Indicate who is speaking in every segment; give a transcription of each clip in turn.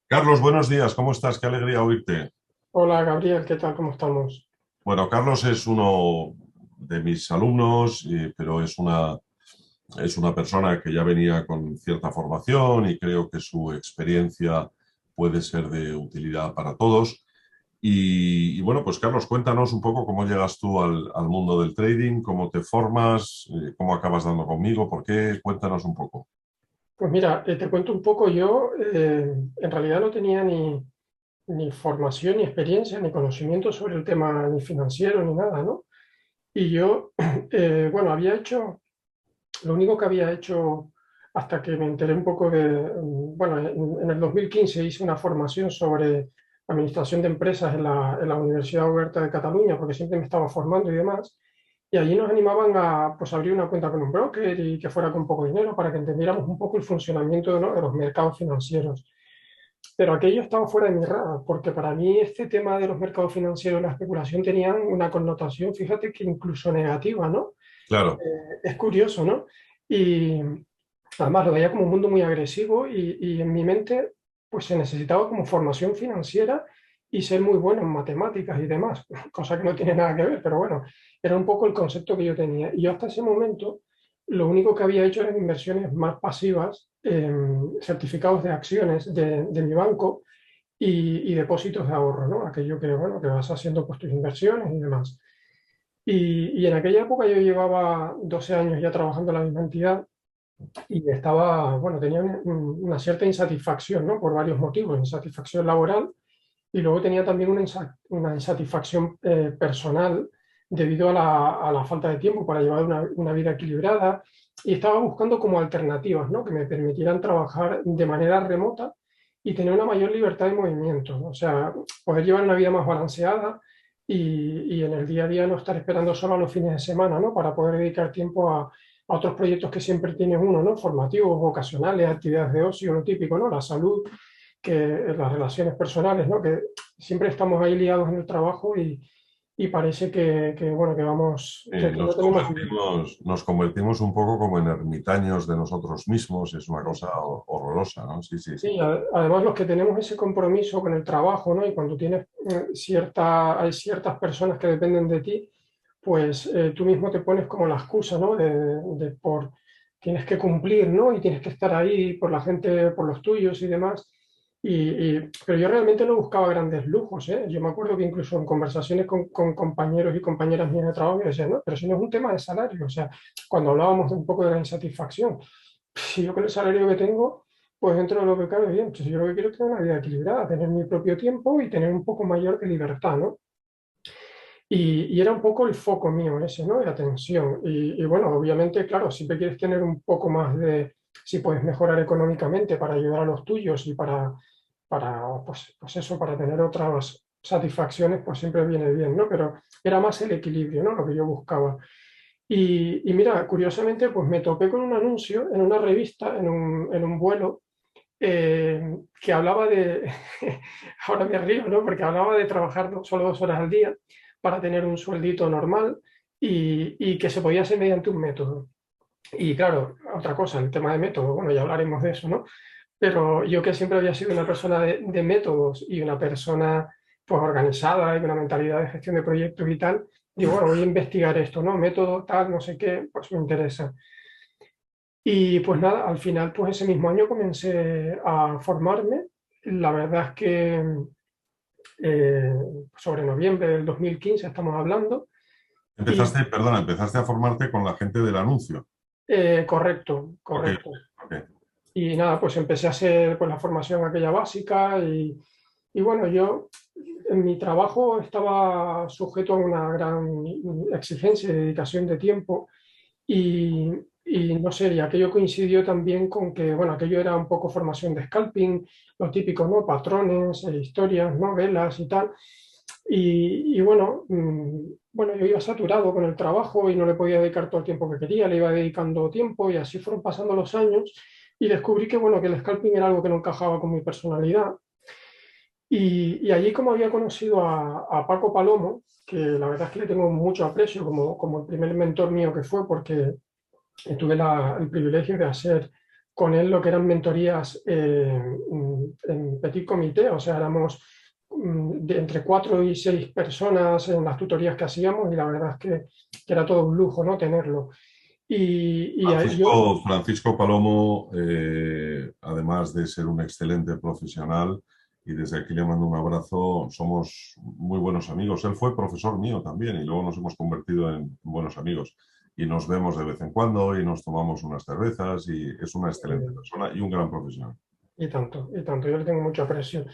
Speaker 1: Carlos, buenos días, ¿cómo estás? Qué alegría oírte.
Speaker 2: Hola Gabriel, ¿qué tal? ¿Cómo estamos?
Speaker 1: Bueno, Carlos es uno de mis alumnos, pero es una persona que ya venía con cierta formación y creo que su experiencia puede ser de utilidad para todos. Bueno, pues Carlos, cuéntanos un poco cómo llegas tú al mundo del trading, cómo te formas, cómo acabas dando conmigo, por qué, cuéntanos un poco.
Speaker 2: Pues mira, te cuento un poco, yo en realidad no tenía ni formación, ni experiencia, ni conocimiento sobre el tema ni financiero, ni nada, ¿no? Y yo, bueno, lo único que había hecho hasta que me enteré un poco bueno, en el 2015 hice una formación sobre administración de empresas en la Universidad Oberta de Cataluña, porque siempre me estaba formando y demás. Y allí nos animaban a pues, abrir una cuenta con un broker y que fuera con poco dinero para que entendiéramos un poco el funcionamiento, ¿no?, de los mercados financieros. Pero aquello estaba fuera de mi radar, porque para mí este tema de los mercados financieros y la especulación tenían una connotación, fíjate que incluso negativa, ¿no?
Speaker 1: Claro.
Speaker 2: Es curioso, ¿no? Y además lo veía como un mundo muy agresivo y en mi mente pues se necesitaba como formación financiera y ser muy bueno en matemáticas y demás, cosa que no tiene nada que ver, pero bueno, era un poco el concepto que yo tenía. Y yo hasta ese momento lo único que había hecho eran inversiones más pasivas, en certificados de acciones de mi banco y depósitos de ahorro, ¿no? Aquello que, bueno, que vas haciendo pues tus inversiones y demás. Y en aquella época yo llevaba 12 años ya trabajando en la misma entidad y estaba, bueno, tenía una cierta insatisfacción, ¿no? Por varios motivos, insatisfacción laboral y luego tenía también una insatisfacción personal debido a la falta de tiempo para llevar una vida equilibrada y estaba buscando como alternativas, ¿no?, que me permitieran trabajar de manera remota y tener una mayor libertad de movimiento, ¿no? O sea, poder llevar una vida más balanceada y en el día a día no estar esperando solo a los fines de semana, ¿no?, para poder dedicar tiempo a otros proyectos que siempre tiene uno, ¿no?, formativos, vocacionales, actividades de ocio, lo típico, ¿no?, la salud, que las relaciones personales, ¿no?, que siempre estamos ahí liados en el trabajo y parece bueno, que vamos, que no tenemos vida.
Speaker 1: Nos convertimos un poco como en ermitaños de nosotros mismos, es una cosa horrorosa, ¿no? Sí, sí, sí.
Speaker 2: Sí, además los que tenemos ese compromiso con el trabajo, ¿no? Y cuando tienes hay ciertas personas que dependen de ti, pues tú mismo te pones como la excusa, ¿no? Tienes que cumplir, ¿no? Y tienes que estar ahí por la gente, por los tuyos y demás. Pero yo realmente no buscaba grandes lujos, ¿eh? Yo me acuerdo que incluso en conversaciones con compañeros y compañeras mías de trabajo, yo decía, no, pero si no es un tema de salario, o sea, cuando hablábamos de un poco de la insatisfacción, si yo con el salario que tengo, pues dentro de lo que cabe bien, pues yo lo que quiero es tener una vida equilibrada, tener mi propio tiempo y tener un poco mayor de libertad, ¿no? Y era un poco el foco mío ese, ¿no?, de atención. Bueno, obviamente, claro, siempre quieres tener un poco más si puedes mejorar económicamente para ayudar a los tuyos y pues eso, para tener otras satisfacciones, pues siempre viene bien, ¿no? Pero era más el equilibrio, ¿no?, lo que yo buscaba. Y mira, curiosamente, pues me topé con un anuncio en una revista, en un vuelo, que hablaba ahora me río, ¿no?, porque hablaba de trabajar solo 2 horas al día para tener un sueldito normal y que se podía hacer mediante un método. Y claro, otra cosa, el tema de método, bueno, ya hablaremos de eso, ¿no? Pero yo que siempre había sido una persona de métodos y una persona pues organizada y con una mentalidad de gestión de proyectos y tal, digo, bueno, voy a investigar esto, ¿no? Método, tal, no sé qué, pues me interesa. Y pues nada, al final, pues ese mismo año comencé a formarme. La verdad es que eh, sobre noviembre del 2015 estamos hablando. Y
Speaker 1: Empezaste a formarte con la gente del anuncio.
Speaker 2: correcto,
Speaker 1: Ok,
Speaker 2: correcto.
Speaker 1: ok.
Speaker 2: Y nada, pues empecé a hacer pues, la formación aquella básica y bueno, yo en mi trabajo estaba sujeto a una gran exigencia y dedicación de tiempo y, y no sé, y aquello coincidió también con que, bueno, aquello era un poco formación de scalping, lo típico, ¿no? Patrones, historias, novelas y tal. Bueno, bueno, yo iba saturado con el trabajo y no le podía dedicar todo el tiempo que quería, le iba dedicando tiempo y así fueron pasando los años y descubrí que, bueno, que el scalping era algo que no encajaba con mi personalidad. Y allí como había conocido a Paco Palomo, que la verdad es que le tengo mucho aprecio como el primer mentor mío que fue, porque tuve el privilegio de hacer con él lo que eran mentorías petit comité, o sea, éramos de entre 4 y 6 personas en las tutorías que hacíamos y la verdad es que era todo un lujo, ¿no? Tenerlo. Y yo,
Speaker 1: Francisco Palomo, además de ser un excelente profesional, y desde aquí le mando un abrazo, somos muy buenos amigos. Él fue profesor mío también y luego nos hemos convertido en buenos amigos. Y nos vemos de vez en cuando y nos tomamos unas cervezas y es una excelente persona y un gran profesional.
Speaker 2: y tanto, yo le tengo mucho aprecio.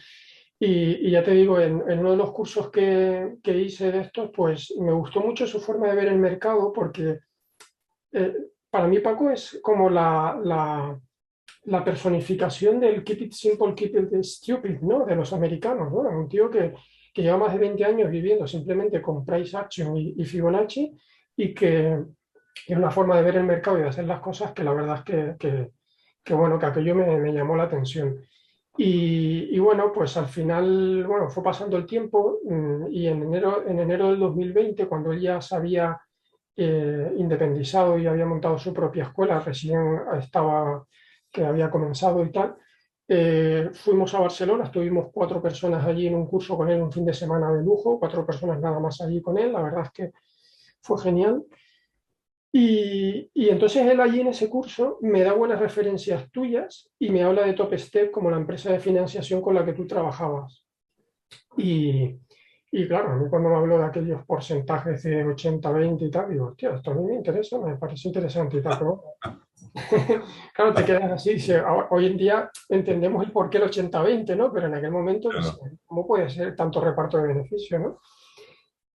Speaker 2: Y ya te digo, en uno de los cursos que hice de estos, pues me gustó mucho su forma de ver el mercado porque eh, para mí Paco es como la personificación del keep it simple, keep it stupid, ¿no? De los americanos, ¿no? Un tío que lleva más de 20 años viviendo simplemente con price action y Fibonacci y que es una forma de ver el mercado y de hacer las cosas que la verdad es que bueno, que aquello me llamó la atención. Y bueno, pues al final, bueno, fue pasando el tiempo y en enero del 2020, cuando él ya se había independizado y había montado su propia escuela, recién estaba, que había comenzado y tal, fuimos a Barcelona, estuvimos 4 personas allí en un curso con él, un fin de semana de lujo, 4 personas nada más allí con él, la verdad es que fue genial. Y entonces él allí en ese curso me da buenas referencias tuyas y me habla de Top Step como la empresa de financiación con la que tú trabajabas. Y, y claro, a mí cuando me habló de aquellos porcentajes de 80-20 y tal, digo, hostia, esto a mí me interesa, me parece interesante y tal, pero bueno, claro, te quedas así, dice, hoy en día entendemos el por qué el 80-20, ¿no? Pero en aquel momento, dice,
Speaker 1: Claro.
Speaker 2: ¿cómo puede ser tanto reparto de beneficio, ¿no?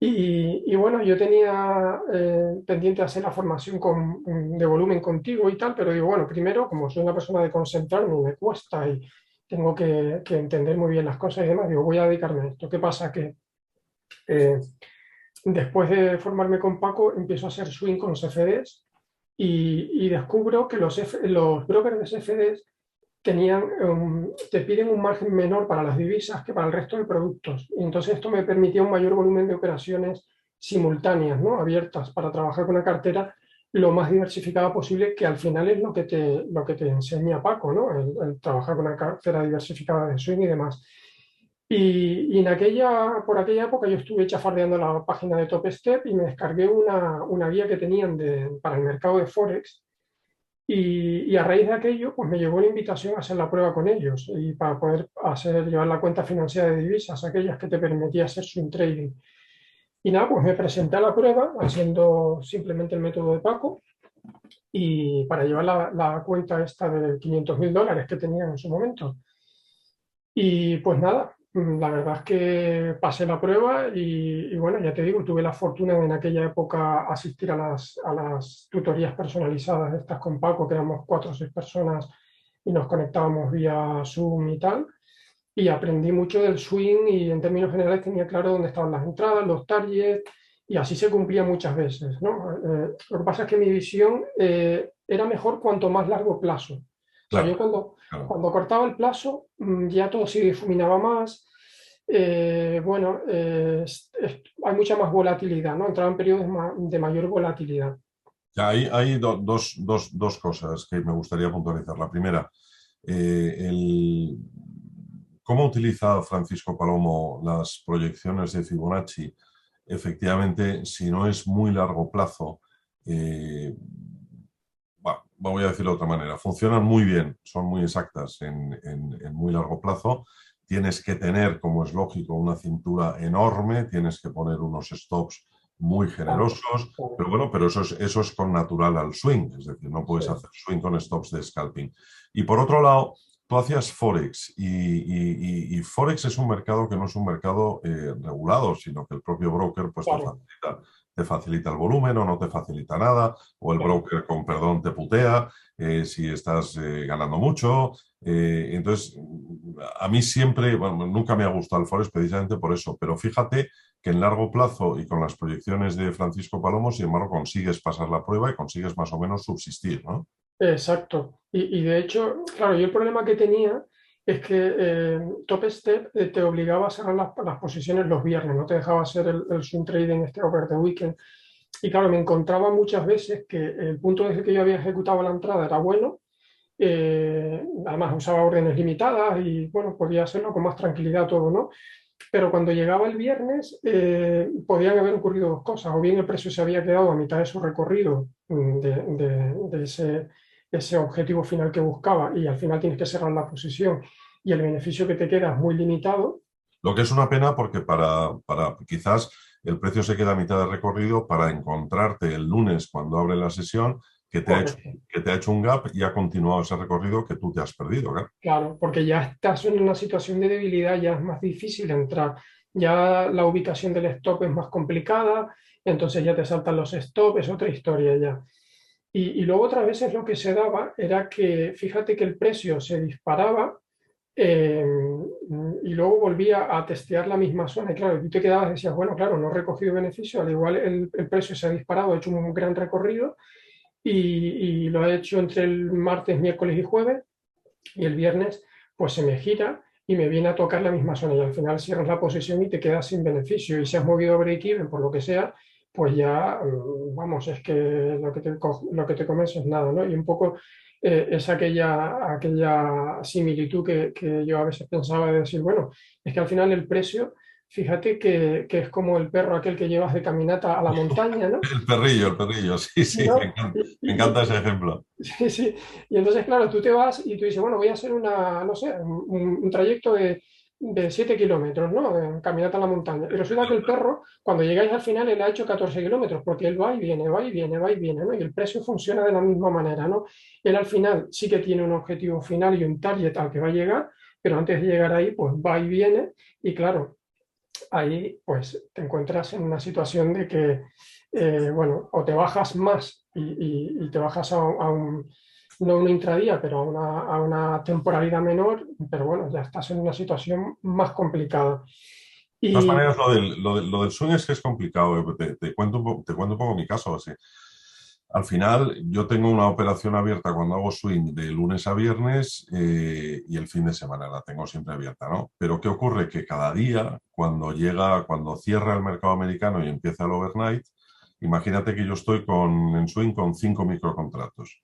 Speaker 2: Y bueno, yo tenía pendiente hacer la formación de volumen contigo y tal, pero digo, bueno, primero, como soy una persona de concentrarme, me cuesta y tengo que entender muy bien las cosas y demás, digo, voy a dedicarme a esto. ¿Qué pasa? Que eh, después de formarme con Paco, empiezo a hacer swing con CFDs y descubro que los brokers de CFDs te piden un margen menor para las divisas que para el resto de productos. Y entonces esto me permitía un mayor volumen de operaciones simultáneas, ¿no? Abiertas, para trabajar con una cartera lo más diversificada posible, que al final es lo que te enseña Paco, ¿no? El trabajar con una cartera diversificada de swing y demás. Y por aquella época yo estuve chafardeando la página de Top Step y me descargué una guía que tenían para el mercado de Forex y a raíz de aquello, pues me llegó una invitación a hacer la prueba con ellos y para poder llevar la cuenta financiera de divisas, aquellas que te permitía hacer swing trading. Y nada, pues me presenté a la prueba haciendo simplemente el método de Paco y para llevar la cuenta esta de $500.000 que tenían en su momento. Y pues nada, la verdad es que pasé la prueba y bueno, ya te digo, tuve la fortuna de en aquella época asistir a las tutorías personalizadas de estas con Paco, que éramos 4 o 6 personas y nos conectábamos vía Zoom y tal. Y aprendí mucho del swing y en términos generales tenía claro dónde estaban las entradas, los targets y así se cumplía muchas veces, ¿no? Lo que pasa es que mi visión era mejor cuanto más largo plazo. O sea, yo
Speaker 1: Claro,
Speaker 2: cuando,
Speaker 1: claro.
Speaker 2: cuando cortaba el plazo ya todo se difuminaba más. Bueno, hay mucha más volatilidad, ¿no? Entraba en periodos de mayor volatilidad.
Speaker 1: Ya, hay dos cosas que me gustaría puntualizar. La primera, cómo utiliza Francisco Palomo las proyecciones de Fibonacci. Efectivamente, si no es muy largo plazo, voy a decirlo de otra manera, funcionan muy bien, son muy exactas en muy largo plazo. Tienes que tener, como es lógico, una cintura enorme, tienes que poner unos stops muy
Speaker 2: Claro,
Speaker 1: generosos,
Speaker 2: claro,
Speaker 1: pero bueno, pero eso es con natural al swing, es decir, no
Speaker 2: sí,
Speaker 1: puedes hacer swing con stops de scalping. Y por otro lado, tú hacías Forex y Forex es un mercado que no es un mercado regulado, sino que el propio broker pues
Speaker 2: claro,
Speaker 1: te facilita el volumen o no te facilita nada, o el
Speaker 2: claro.
Speaker 1: broker con perdón te putea si estás ganando mucho. Entonces, a mí siempre, bueno, nunca me ha gustado el Forex precisamente por eso, pero fíjate que en largo plazo y con las proyecciones de Francisco Palomo, sin embargo, consigues pasar la prueba y consigues más o menos subsistir, ¿no?
Speaker 2: Exacto. Y de hecho, claro, yo el problema que tenía es que Top Step te obligaba a cerrar las posiciones los viernes, no te dejaba hacer el swing trading este over the weekend. Y claro, me encontraba muchas veces que el punto desde que yo había ejecutado la entrada era bueno además usaba órdenes limitadas y bueno, podía hacerlo con más tranquilidad todo, ¿no? Pero cuando llegaba el viernes podían haber ocurrido dos cosas, o bien el precio se había quedado a mitad de su recorrido de ese objetivo final que buscaba y al final tienes que cerrar la posición y el beneficio que te queda es muy limitado.
Speaker 1: Lo que es una pena porque para quizás el precio se queda a mitad de recorrido para encontrarte el lunes cuando abre la sesión
Speaker 2: Correcto.
Speaker 1: que te ha hecho un gap y ha continuado ese recorrido que tú te has perdido, claro.
Speaker 2: Claro, porque ya estás en una situación de debilidad, ya es más difícil entrar, ya la ubicación del stop es más complicada, entonces ya te saltan los stops, es otra historia ya. Y luego otras veces lo que se daba era que, fíjate que el precio se disparaba eh, y luego volvía a testear la misma zona. Y claro, tú te quedabas y decías, bueno, claro, no he recogido beneficio, al igual el precio se ha disparado, ha hecho un gran recorrido y lo ha hecho entre el martes, miércoles y jueves y el viernes pues se me gira y me viene a tocar la misma zona y al final cierras la posición y te quedas sin beneficio y si has movido break-even por lo que sea, pues ya, vamos, es que lo que te comes es nada, ¿no? Y un poco es aquella similitud que yo a veces pensaba de decir, bueno, es que al final el precio, fíjate que es como el perro aquel que llevas de caminata a la montaña, ¿no?
Speaker 1: El perrillo, sí, sí,
Speaker 2: ¿No?
Speaker 1: me encanta ese ejemplo.
Speaker 2: Sí, sí. Y entonces, claro, tú te vas y tú dices, bueno, voy a hacer no sé, un trayecto de 7 kilómetros, ¿no? De caminata a la montaña. Y resulta que el perro, cuando llegáis al final, él ha hecho 14 kilómetros, porque él va y viene, va y viene, va y viene, ¿no? Y el precio funciona de la misma manera, ¿no? Él al final sí que tiene un objetivo final y un target al que va a llegar, pero antes de llegar ahí, pues va y viene. Y claro, ahí pues te encuentras en una situación de que, bueno, o te bajas más y te bajas no a una intradía, pero a una temporalidad menor, pero bueno, ya estás en una situación más complicada.
Speaker 1: De todas
Speaker 2: Y
Speaker 1: maneras, lo del swing es que es complicado. Te cuento te cuento un poco mi caso. Así. Al final, yo tengo una operación abierta cuando hago swing de lunes a viernes y el fin de semana la tengo siempre abierta, ¿no? Pero ¿qué ocurre? Que cada día, cuando cierra el mercado americano y empieza el overnight, imagínate que yo estoy en swing con 5 microcontratos.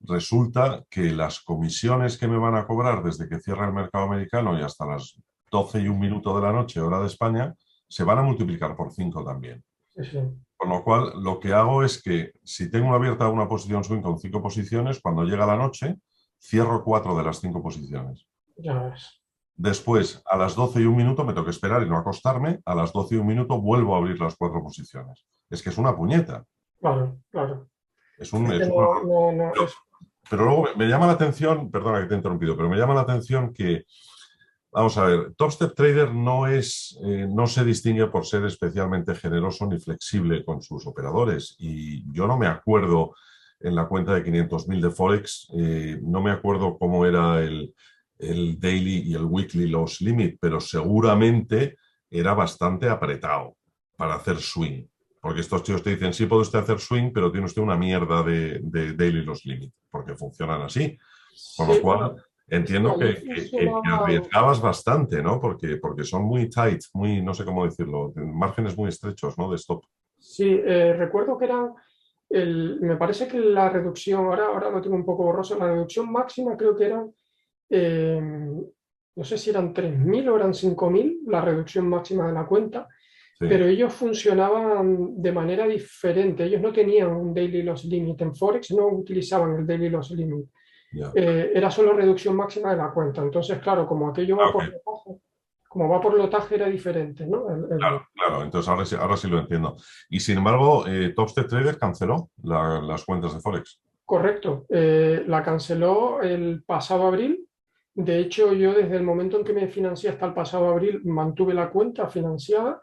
Speaker 1: Resulta que las comisiones que me van a cobrar desde que cierra el mercado americano y hasta las 12:01 de la noche, hora de España, se van a multiplicar por 5 también.
Speaker 2: sí, sí,
Speaker 1: Con lo cual, lo que hago es que si tengo abierta una posición swing con 5 posiciones, cuando llega la noche, cierro 4 de las 5 posiciones.
Speaker 2: ya ves.
Speaker 1: Después, a las 12:01 me tengo que esperar y no acostarme. A las 12:01 vuelvo a abrir las 4 posiciones. Es que es una puñeta.
Speaker 2: Claro, claro.
Speaker 1: Es
Speaker 2: Es que
Speaker 1: es un horror.
Speaker 2: no,
Speaker 1: Pero, pero luego me llama la atención, perdona que te he interrumpido, pero me llama la atención que vamos a ver, Top Step Trader no se distingue por ser especialmente generoso ni flexible con sus operadores. Y yo no me acuerdo en la cuenta de 500.000 de Forex, no me acuerdo cómo era el daily y el weekly loss limit, pero seguramente era bastante apretado para hacer swing. Porque estos tíos te dicen, sí puede usted hacer swing, pero tiene usted una mierda de daily loss limit, porque funcionan así. Con lo
Speaker 2: sí,
Speaker 1: cual,
Speaker 2: sí,
Speaker 1: entiendo
Speaker 2: allí
Speaker 1: que
Speaker 2: funcionaba.
Speaker 1: arriesgabas bastante, ¿no? Porque son muy tight, muy, no sé cómo decirlo, márgenes muy estrechos, ¿no? De stop.
Speaker 2: Sí, recuerdo que eran, me parece que la reducción, ahora lo tengo un poco borroso, la reducción máxima creo que eran, no sé si eran 3.000 o eran 5.000 la reducción máxima de la cuenta,
Speaker 1: Sí,
Speaker 2: pero ellos funcionaban de manera diferente. Ellos no tenían un daily loss limit en Forex, no utilizaban el daily loss limit.
Speaker 1: ya.
Speaker 2: Era solo reducción máxima de la cuenta. Entonces, claro, como aquello
Speaker 1: Ah,
Speaker 2: va
Speaker 1: ok.
Speaker 2: por lotaje, como va por lotaje era diferente, ¿no?
Speaker 1: Claro, claro. Entonces ahora sí lo entiendo. Y sin embargo, Top Step Trader canceló las cuentas de Forex.
Speaker 2: Correcto. La canceló el pasado abril. De hecho, yo desde el momento en que me financié hasta el pasado abril mantuve la cuenta financiada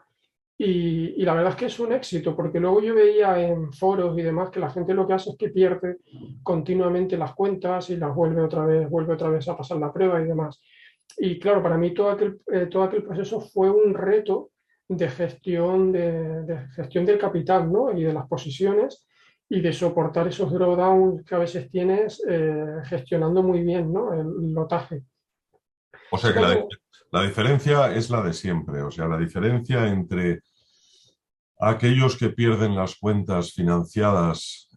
Speaker 2: y la verdad es que es un éxito porque luego yo veía en foros y demás que la gente lo que hace es que pierde continuamente las cuentas y las vuelve otra vez a pasar la prueba y demás. Y claro, para mí todo aquel proceso fue un reto de gestión del capital, ¿no? Y de las posiciones y de soportar esos drawdowns que a veces tienes gestionando muy bien, ¿no? El lotaje.
Speaker 1: O
Speaker 2: Sí,
Speaker 1: sea que
Speaker 2: cuando,
Speaker 1: la diferencia es la de siempre. O sea, la diferencia entre aquellos que pierden las cuentas financiadas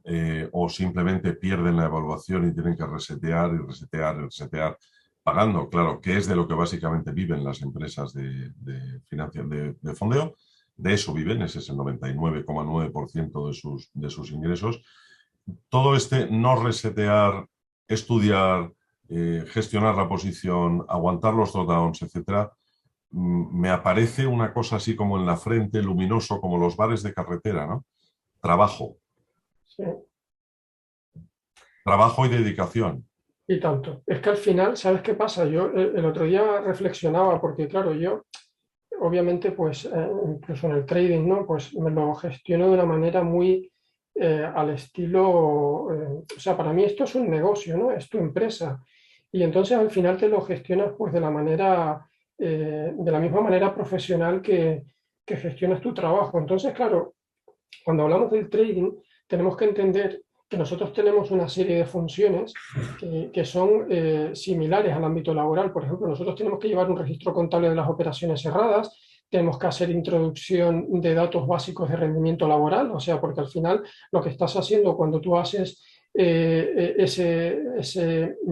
Speaker 1: o simplemente pierden la evaluación y tienen que resetear y resetear y resetear, pagando, claro, que es de lo que básicamente viven las empresas de fondeo. De eso viven, ese es el 99,9% de sus ingresos. Todo este no resetear, estudiar, gestionar la posición, aguantar los drawdowns, etcétera, me aparece una cosa así como en la frente, luminoso, como los bares de carretera, ¿no? Trabajo,
Speaker 2: Sí.
Speaker 1: trabajo y dedicación.
Speaker 2: Y tanto. Es que al final, ¿sabes qué pasa? Yo el otro día reflexionaba, porque claro, yo obviamente, pues incluso en el trading, ¿no? Pues me lo gestiono de una manera muy al estilo, o sea, para mí esto es un negocio, ¿no? Es tu empresa. Y entonces al final te lo gestionas pues de la manera, de la misma manera profesional que gestionas tu trabajo. Entonces, claro, cuando hablamos del trading, tenemos que entender que nosotros tenemos una serie de funciones que son similares al ámbito laboral. Por ejemplo, nosotros tenemos que llevar un registro contable de las operaciones cerradas, tenemos que hacer introducción de datos básicos de rendimiento laboral, o sea, porque al final lo que estás haciendo cuando tú haces ese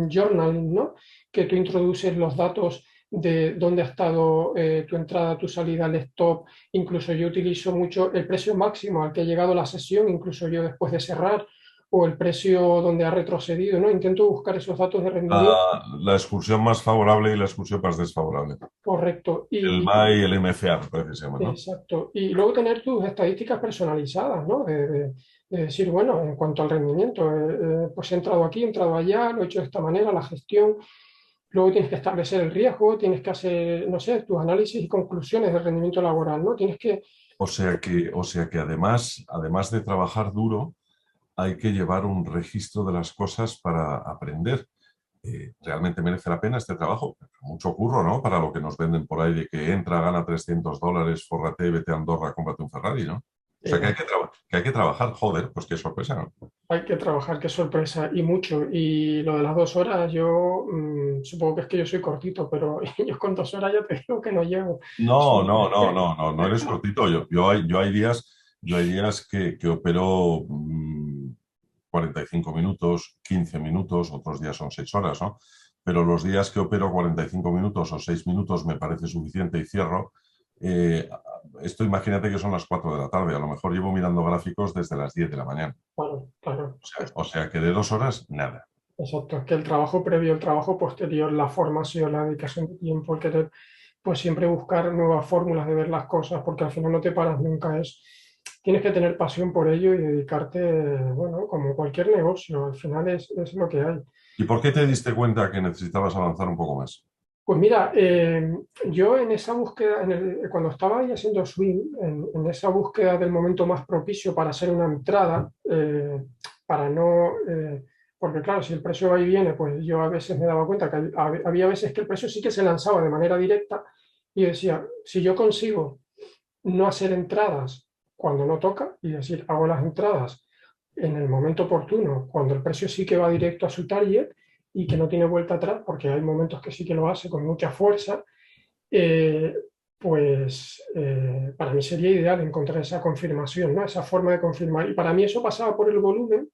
Speaker 2: journaling, ¿no? Que tú introduces los datos de dónde ha estado tu entrada, tu salida, el stop. Incluso yo utilizo mucho el precio máximo al que ha llegado la sesión, incluso yo después de cerrar, o el precio donde ha retrocedido, ¿no? Intento buscar esos datos de rendimiento.
Speaker 1: La excursión más favorable y la excursión más desfavorable.
Speaker 2: Correcto.
Speaker 1: El MA y el MFA, me parece que se llama, ¿no?
Speaker 2: Exacto. Y luego tener tus estadísticas personalizadas, ¿no? De decir, bueno, en cuanto al rendimiento, pues he entrado aquí, he entrado allá, lo he hecho de esta manera, la gestión. Luego tienes que establecer el riesgo, tienes que hacer, no sé, tus análisis y conclusiones del rendimiento laboral, ¿no? Tienes que.
Speaker 1: O sea que además de trabajar duro, hay que llevar un registro de las cosas para aprender. ¿Realmente merece la pena este trabajo? Mucho curro, ¿no? Para lo que nos venden por ahí de que entra, gana $300, fórrate, vete a Andorra, cómprate un Ferrari, ¿no? O sea,
Speaker 2: eh,
Speaker 1: que hay que trabajar, joder, pues qué sorpresa, ¿no?
Speaker 2: Hay que trabajar, qué sorpresa, y mucho. Y lo de las 2 horas, yo supongo que es que yo soy cortito, pero yo con 2 horas ya te digo que no llego.
Speaker 1: No, no, no, no, no, no eres cortito. Yo hay días que opero 45 minutos, 15 minutos, otros días son 6 horas, ¿no? Pero los días que opero 45 minutos o 6 minutos me parece suficiente y cierro. Eh, Esto imagínate que son las 4 de la tarde, a lo mejor llevo mirando gráficos desde las 10 de la mañana.
Speaker 2: Claro, claro.
Speaker 1: O sea que de 2 horas, nada.
Speaker 2: Exacto. Es que el trabajo previo, el trabajo posterior, la formación, la dedicación de tiempo, el querer, pues siempre buscar nuevas fórmulas de ver las cosas, porque al final no te paras nunca. Tienes que tener pasión por ello y dedicarte, bueno, como cualquier negocio. Al final es lo que hay.
Speaker 1: ¿Y por qué te diste cuenta que necesitabas avanzar un poco más?
Speaker 2: Pues mira, yo en esa búsqueda, cuando estaba ahí haciendo swing, en esa búsqueda del momento más propicio para hacer una entrada, para no, porque claro, si el precio va y viene, pues yo a veces me daba cuenta que había veces que el precio sí que se lanzaba de manera directa y decía, si yo consigo no hacer entradas cuando no toca, y decir, hago las entradas en el momento oportuno, cuando el precio sí que va directo a su target y que no tiene vuelta atrás, porque hay momentos que sí que lo hace con mucha fuerza, eh, pues para mí sería ideal encontrar esa confirmación, ¿no? Esa forma de confirmar. Y para mí eso pasaba por el volumen,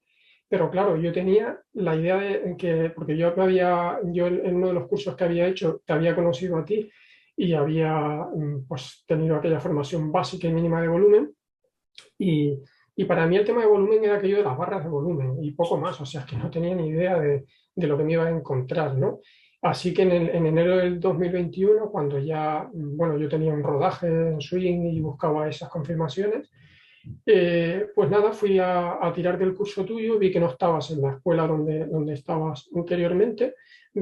Speaker 2: pero claro, yo tenía la idea de que, porque yo en uno de los cursos que había hecho, te había conocido a ti y había pues tenido aquella formación básica y mínima de volumen, y, y para mí el tema de volumen era aquello de las barras de volumen y poco más, o sea, es que no tenía ni idea de lo que me iba a encontrar, ¿no? Así que en enero del 2021, cuando ya, bueno, yo tenía un rodaje en swing y buscaba esas confirmaciones, pues nada, fui a tirar del curso tuyo, vi que no estabas en la escuela donde estabas anteriormente.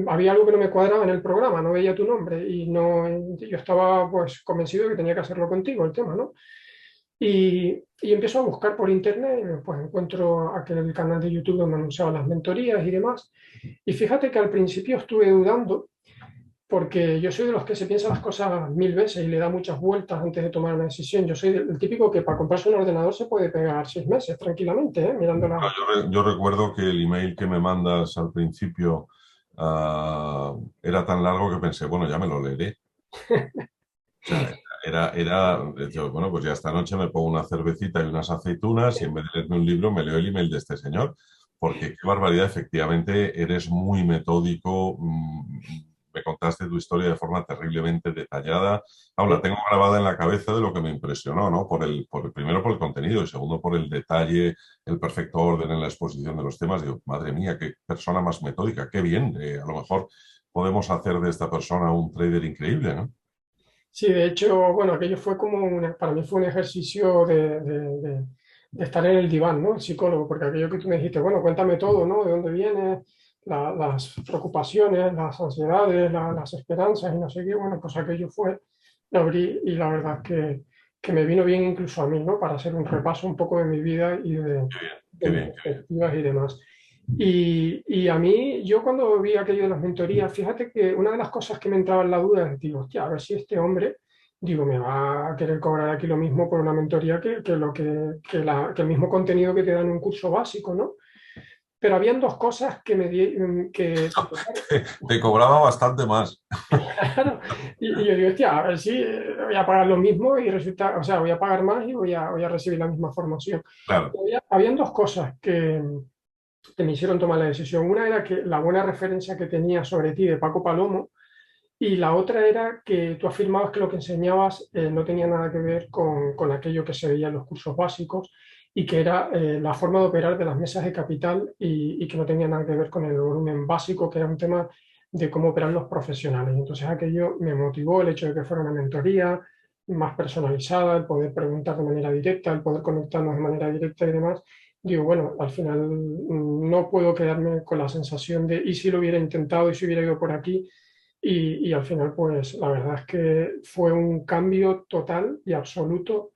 Speaker 2: Había algo que no me cuadraba en el programa, no veía tu nombre y no, yo estaba pues convencido de que tenía que hacerlo contigo el tema, ¿no? Y empiezo a buscar por internet, pues encuentro aquel canal de YouTube donde anunciaba las mentorías y demás. Y fíjate que al principio estuve dudando, porque yo soy de los que se piensa las cosas 1000 veces y le da muchas vueltas antes de tomar una decisión. Yo soy el típico que para comprarse un ordenador se puede pegar 6 meses tranquilamente, ¿eh? Mirando
Speaker 1: No, yo recuerdo que el email que me mandas al principio era tan largo que pensé, bueno, ya me lo leeré. O sea, yo, bueno, pues ya esta noche me pongo una cervecita y unas aceitunas y en vez de leerme un libro me leo el email de este señor, porque qué barbaridad, efectivamente, eres muy metódico, me contaste tu historia de forma terriblemente detallada. Aún la
Speaker 2: Sí.
Speaker 1: tengo grabada en la cabeza de lo que me impresionó, ¿no? Primero por el contenido y segundo por el detalle, el perfecto orden en la exposición de los temas. Digo, madre mía, qué persona más metódica, qué bien. A lo mejor podemos hacer de esta persona un trader increíble, ¿no?
Speaker 2: Sí, de hecho, bueno, aquello fue como para mí fue un ejercicio de estar en el diván, ¿no? El psicólogo, porque aquello que tú me dijiste, bueno, cuéntame todo, ¿no? ¿De dónde vienes? Las preocupaciones, las ansiedades, las esperanzas y no sé qué, bueno, pues aquello fue, lo abrí y la verdad que me vino bien incluso a mí, ¿no? Para hacer un repaso un poco de mi vida y de
Speaker 1: Qué
Speaker 2: mis
Speaker 1: bien, qué bien.
Speaker 2: perspectivas y demás. Y a mí, yo cuando vi aquello de las mentorías, fíjate que una de las cosas que me entraba en la duda es, digo, hostia, a ver si este hombre, digo, me va a querer cobrar aquí lo mismo por una mentoría que el mismo contenido que te dan en un curso básico, ¿no? Pero habían dos cosas que me di,
Speaker 1: Te cobraba bastante más.
Speaker 2: claro, y yo digo, hostia, a ver si voy a pagar lo mismo y resulta, o sea, voy a pagar más y voy a recibir la misma formación.
Speaker 1: Claro.
Speaker 2: Habían dos cosas que me hicieron tomar la decisión. Una era que la buena referencia que tenía sobre ti de Paco Palomo y la otra era que tú afirmabas que lo que enseñabas no tenía nada que ver con aquello que se veía en los cursos básicos y que era la forma de operar de las mesas de capital y que no tenía nada que ver con el volumen básico, que era un tema de cómo operan los profesionales. Entonces aquello me motivó el hecho de que fuera una mentoría más personalizada, el poder preguntar de manera directa, el poder conectarnos de manera directa y demás. Digo, bueno, al final no puedo quedarme con la sensación de, ¿y si lo hubiera intentado, y si hubiera ido por aquí? Y al final, pues la verdad es que fue un cambio total y absoluto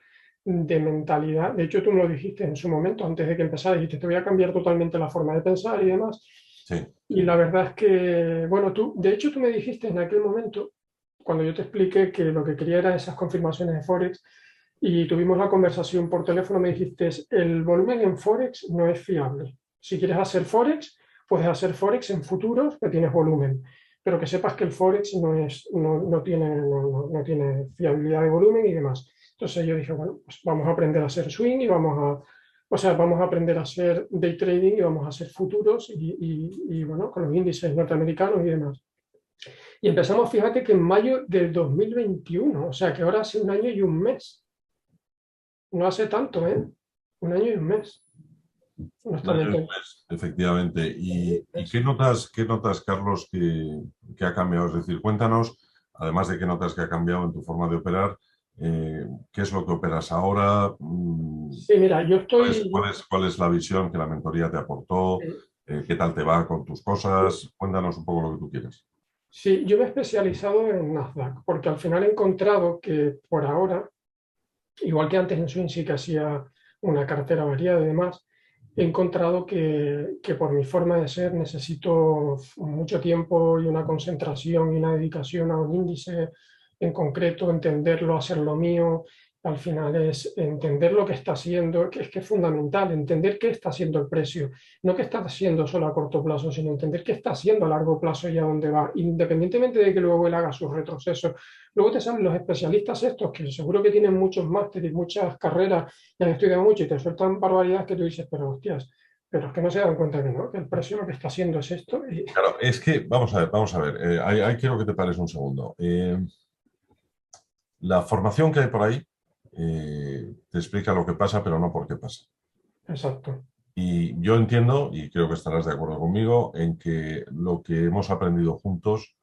Speaker 2: de mentalidad. De hecho, tú me lo dijiste en su momento, antes de que empezara, dijiste, te voy a cambiar totalmente la forma de pensar y demás.
Speaker 1: Sí,
Speaker 2: Y
Speaker 1: sí.
Speaker 2: la verdad es que, bueno, de hecho, tú me dijiste en aquel momento, cuando yo te expliqué que lo que quería era esas confirmaciones de Forex, y tuvimos la conversación por teléfono, me dijiste, el volumen en Forex no es fiable. Si quieres hacer Forex, puedes hacer Forex en futuros que tienes volumen, pero que sepas que el Forex no tiene fiabilidad de volumen y demás. Entonces yo dije, bueno, pues vamos a aprender a hacer swing y o sea, vamos a aprender a hacer day trading y vamos a hacer futuros bueno, con los índices norteamericanos y demás. Y empezamos, fíjate que en mayo del 2021, o sea que ahora hace un año y un mes. No hace tanto, ¿eh? Un año y un mes.
Speaker 1: Un año y un
Speaker 2: Honestamente.
Speaker 1: mes, efectivamente. ¿Y qué notas, Carlos, que ha cambiado? Es decir, cuéntanos, además de qué notas que ha cambiado en tu forma de operar, qué es lo que operas ahora.
Speaker 2: Sí, mira, yo estoy,
Speaker 1: Cuál es la visión que la mentoría te aportó? ¿Qué tal te va con tus cosas? Cuéntanos un poco lo que tú quieras.
Speaker 2: sí, yo me he especializado en Nasdaq, porque al final he encontrado que por ahora, igual que antes en Swing sí que hacía una cartera variada y demás, he encontrado que por mi forma de ser necesito mucho tiempo y una concentración y una dedicación a un índice en concreto, entenderlo, hacerlo mío. Al final es entender lo que está haciendo, que es fundamental, entender qué está haciendo el precio, no qué está haciendo solo a corto plazo, sino entender qué está haciendo a largo plazo y a dónde va, independientemente de que luego él haga sus retrocesos. Luego te salen los especialistas estos, que seguro que tienen muchos másteres, muchas carreras y han estudiado mucho y te sueltan barbaridades que tú dices, pero hostias, pero es que no se dan cuenta que no, que el precio lo que está haciendo es esto.
Speaker 1: Claro, es que, vamos a ver, ahí quiero que te pares un segundo. La formación que hay por ahí te explica lo que pasa, pero no por qué pasa.
Speaker 2: Exacto.
Speaker 1: Y yo entiendo, y creo que estarás de acuerdo conmigo, en que lo que hemos aprendido juntos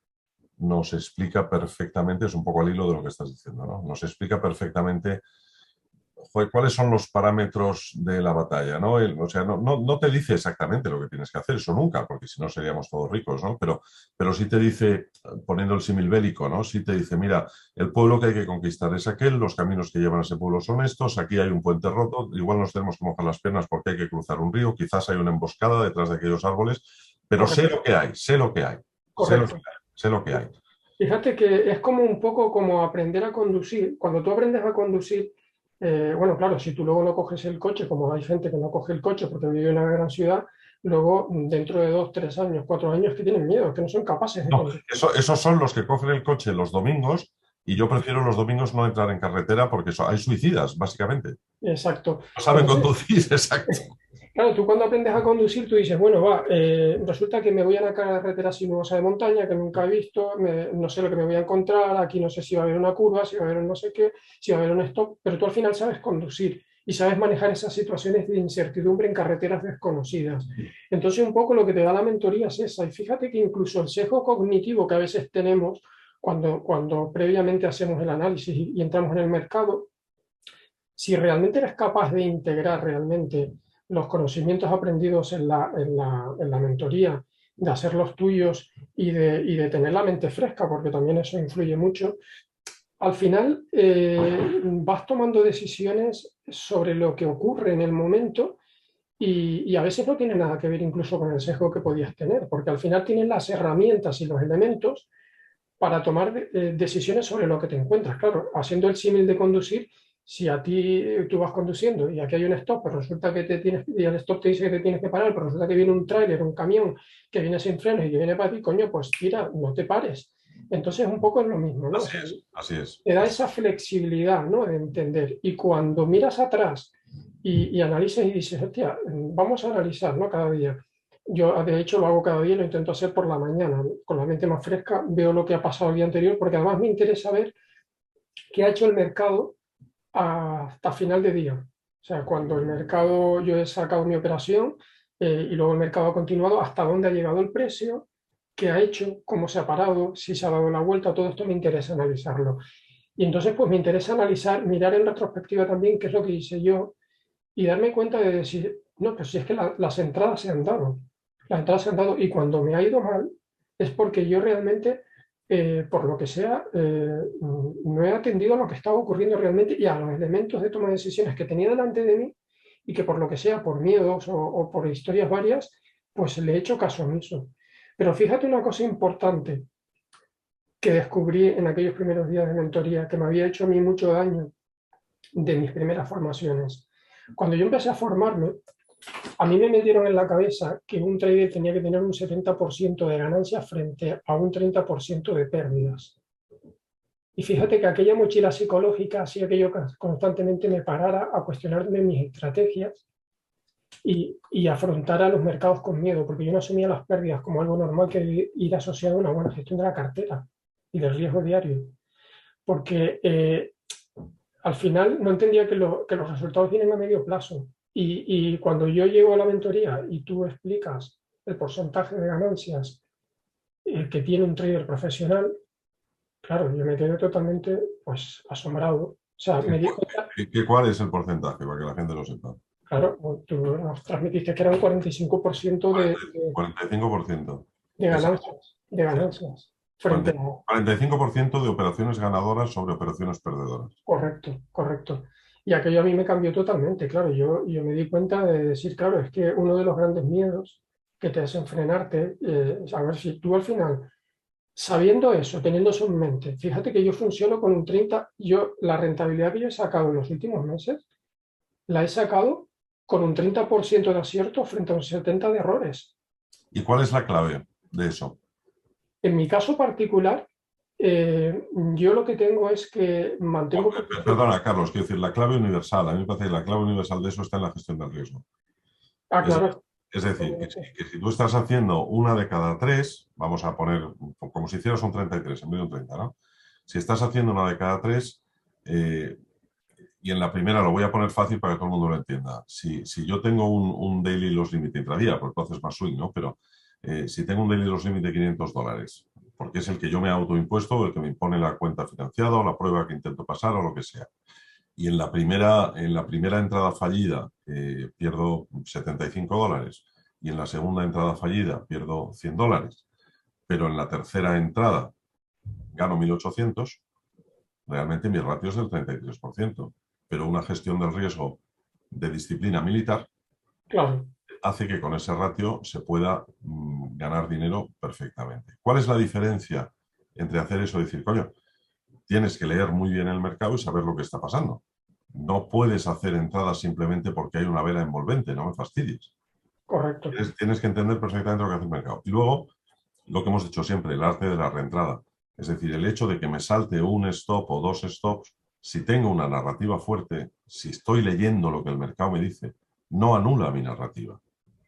Speaker 1: nos explica perfectamente, es un poco al hilo de lo que estás diciendo, ¿no? Nos explica perfectamente joder, cuáles son los parámetros de la batalla, ¿no? O sea, no te dice exactamente lo que tienes que hacer, eso nunca, porque si no seríamos todos ricos, ¿no? Pero sí te dice, poniendo el símil bélico, ¿no? Sí te dice, mira, el pueblo que hay que conquistar es aquel, los caminos que llevan a ese pueblo son estos, aquí hay un puente roto, igual nos tenemos que mojar las piernas porque hay que cruzar un río, quizás hay una emboscada detrás de aquellos árboles, pero sé
Speaker 2: Correcto,
Speaker 1: lo que hay, sé lo que hay, sé lo que
Speaker 2: correcto.
Speaker 1: hay, sé lo que hay.
Speaker 2: Fíjate que es como un poco como aprender a conducir. Cuando tú aprendes a conducir, bueno, claro, si tú luego no coges el coche, como hay gente que no coge el coche porque vive en una gran ciudad, luego dentro de 2, 3 años, 4 años, que tienen miedo, que no son capaces de
Speaker 1: No,
Speaker 2: conducir.
Speaker 1: esos son los que cogen el coche los domingos Y yo prefiero los domingos no entrar en carretera porque hay suicidas, básicamente.
Speaker 2: Exacto.
Speaker 1: No saben
Speaker 2: Entonces,
Speaker 1: conducir, exacto.
Speaker 2: claro, tú cuando aprendes a conducir, tú dices, bueno, va, resulta que me voy a una carretera sinuosa de montaña que nunca he visto, no sé lo que me voy a encontrar, aquí no sé si va a haber una curva, si va a haber un no sé qué, si va a haber un stop, pero tú al final sabes conducir y sabes manejar esas situaciones de incertidumbre en carreteras desconocidas. Entonces, un poco lo que te da la mentoría es esa. Y fíjate que incluso el sesgo cognitivo que a veces tenemos cuando previamente hacemos el análisis y entramos en el mercado, si realmente eres capaz de integrar realmente los conocimientos aprendidos en la mentoría, de hacerlos tuyos y de tener la mente fresca, porque también eso influye mucho, al final vas tomando decisiones sobre lo que ocurre en el momento y a veces no tiene nada que ver incluso con el sesgo que podías tener, porque al final tienes las herramientas y los elementos para tomar decisiones sobre lo que te encuentras. Claro, haciendo el símil de conducir, si a ti tú vas conduciendo y aquí hay un stop, pero resulta que y el stop te dice que te tienes que parar, pero resulta que viene un tráiler, un camión que viene sin frenos y que viene para ti, coño, pues tira, no te pares. Entonces, un poco es lo mismo, ¿no? O
Speaker 1: Así
Speaker 2: sea,
Speaker 1: es, así es.
Speaker 2: te da esa flexibilidad, ¿no? De entender. Y cuando miras atrás y analizas y dices, hostia, vamos a analizar, ¿no? Cada día. Yo, de hecho, lo hago cada día y lo intento hacer por la mañana, ¿no? Con la mente más fresca, veo lo que ha pasado el día anterior, porque además me interesa ver qué ha hecho el mercado hasta final de día. O sea, cuando el mercado, yo he sacado mi operación y luego el mercado ha continuado, hasta dónde ha llegado el precio, qué ha hecho, cómo se ha parado, si se ha dado la vuelta, todo esto me interesa analizarlo. Y entonces, pues me interesa analizar, mirar en retrospectiva también qué es lo que hice yo y darme cuenta de decir, no, pues si es que las entradas se han dado, las entradas se han dado y cuando me ha ido mal es porque yo realmente, por lo que sea, no he atendido a lo que estaba ocurriendo realmente y a los elementos de toma de decisiones que tenía delante de mí y que por lo que sea, por miedos o por historias varias, pues le he hecho caso omiso. Pero fíjate una cosa importante que descubrí en aquellos primeros días de mentoría que me había hecho a mí mucho daño de mis primeras formaciones. Cuando yo empecé a formarme, a mí me metieron en la cabeza que un trader tenía que tener un 70% de ganancias frente a un 30% de pérdidas. Y fíjate que aquella mochila psicológica hacía que yo constantemente me parara a cuestionarme mis estrategias y afrontara los mercados con miedo, porque yo no asumía las pérdidas como algo normal que debe ir asociado a una buena gestión de la cartera y del riesgo diario. Porque al final no entendía que los resultados vienen a medio plazo. Y cuando yo llego a la mentoría y tú explicas el porcentaje de ganancias que tiene un trader profesional, claro, yo me quedé totalmente pues asombrado. O sea, me di cuenta,
Speaker 1: ¿Cuál es el porcentaje para que la gente lo sepa?
Speaker 2: claro, tú nos transmitiste que era un 45%
Speaker 1: 45%.
Speaker 2: de
Speaker 1: Exacto.
Speaker 2: ganancias, de ganancias, frente
Speaker 1: 40
Speaker 2: a...
Speaker 1: 45% de operaciones ganadoras sobre operaciones perdedoras.
Speaker 2: Correcto, correcto. Y aquello a mí me cambió totalmente, claro. Yo me di cuenta de decir, claro, es que uno de los grandes miedos que te hacen frenarte, es a ver si tú al final, sabiendo eso, teniendo eso en mente, fíjate que yo funciono con un 30, la rentabilidad que yo he sacado en los últimos meses, la he sacado con un 30% de acierto frente a un 70% de errores.
Speaker 1: ¿Y cuál es la clave de eso?
Speaker 2: En mi caso particular, yo lo que tengo es que mantengo posiciones.
Speaker 1: Perdona, Carlos, quiero decir, la clave universal, a mí me parece que la clave universal de eso está en la gestión del riesgo.
Speaker 2: Ah,
Speaker 1: Es,
Speaker 2: claro.
Speaker 1: es decir, que si tú estás haciendo una de cada tres, vamos a poner como si hicieras un 33 en vez de un 30, ¿no? Si estás haciendo una de cada tres, y en la primera lo voy a poner fácil para que todo el mundo lo entienda. Si yo tengo un daily loss limit intradía, porque entonces más swing, ¿no? Pero si tengo un daily loss limit de $500, porque es el que yo me he autoimpuesto o el que me impone la cuenta financiada o la prueba que intento pasar o lo que sea. Y en la primera entrada fallida pierdo $75 y en la segunda entrada fallida pierdo $100, pero en la tercera entrada gano 1.800, realmente mi ratio es del 33%, pero una gestión del riesgo de disciplina militar
Speaker 2: Claro,
Speaker 1: hace que con ese ratio se pueda ganar dinero perfectamente. ¿Cuál es la diferencia entre hacer eso y decir, coño, tienes que leer muy bien el mercado y saber lo que está pasando? No puedes hacer entradas simplemente porque hay una vela envolvente, no me fastidies.
Speaker 2: correcto.
Speaker 1: Tienes que entender perfectamente lo que hace el mercado. Y luego, lo que hemos dicho siempre, el arte de la reentrada. Es decir, el hecho de que me salte un stop o dos stops, si tengo una narrativa fuerte, si estoy leyendo lo que el mercado me dice, no anula mi narrativa.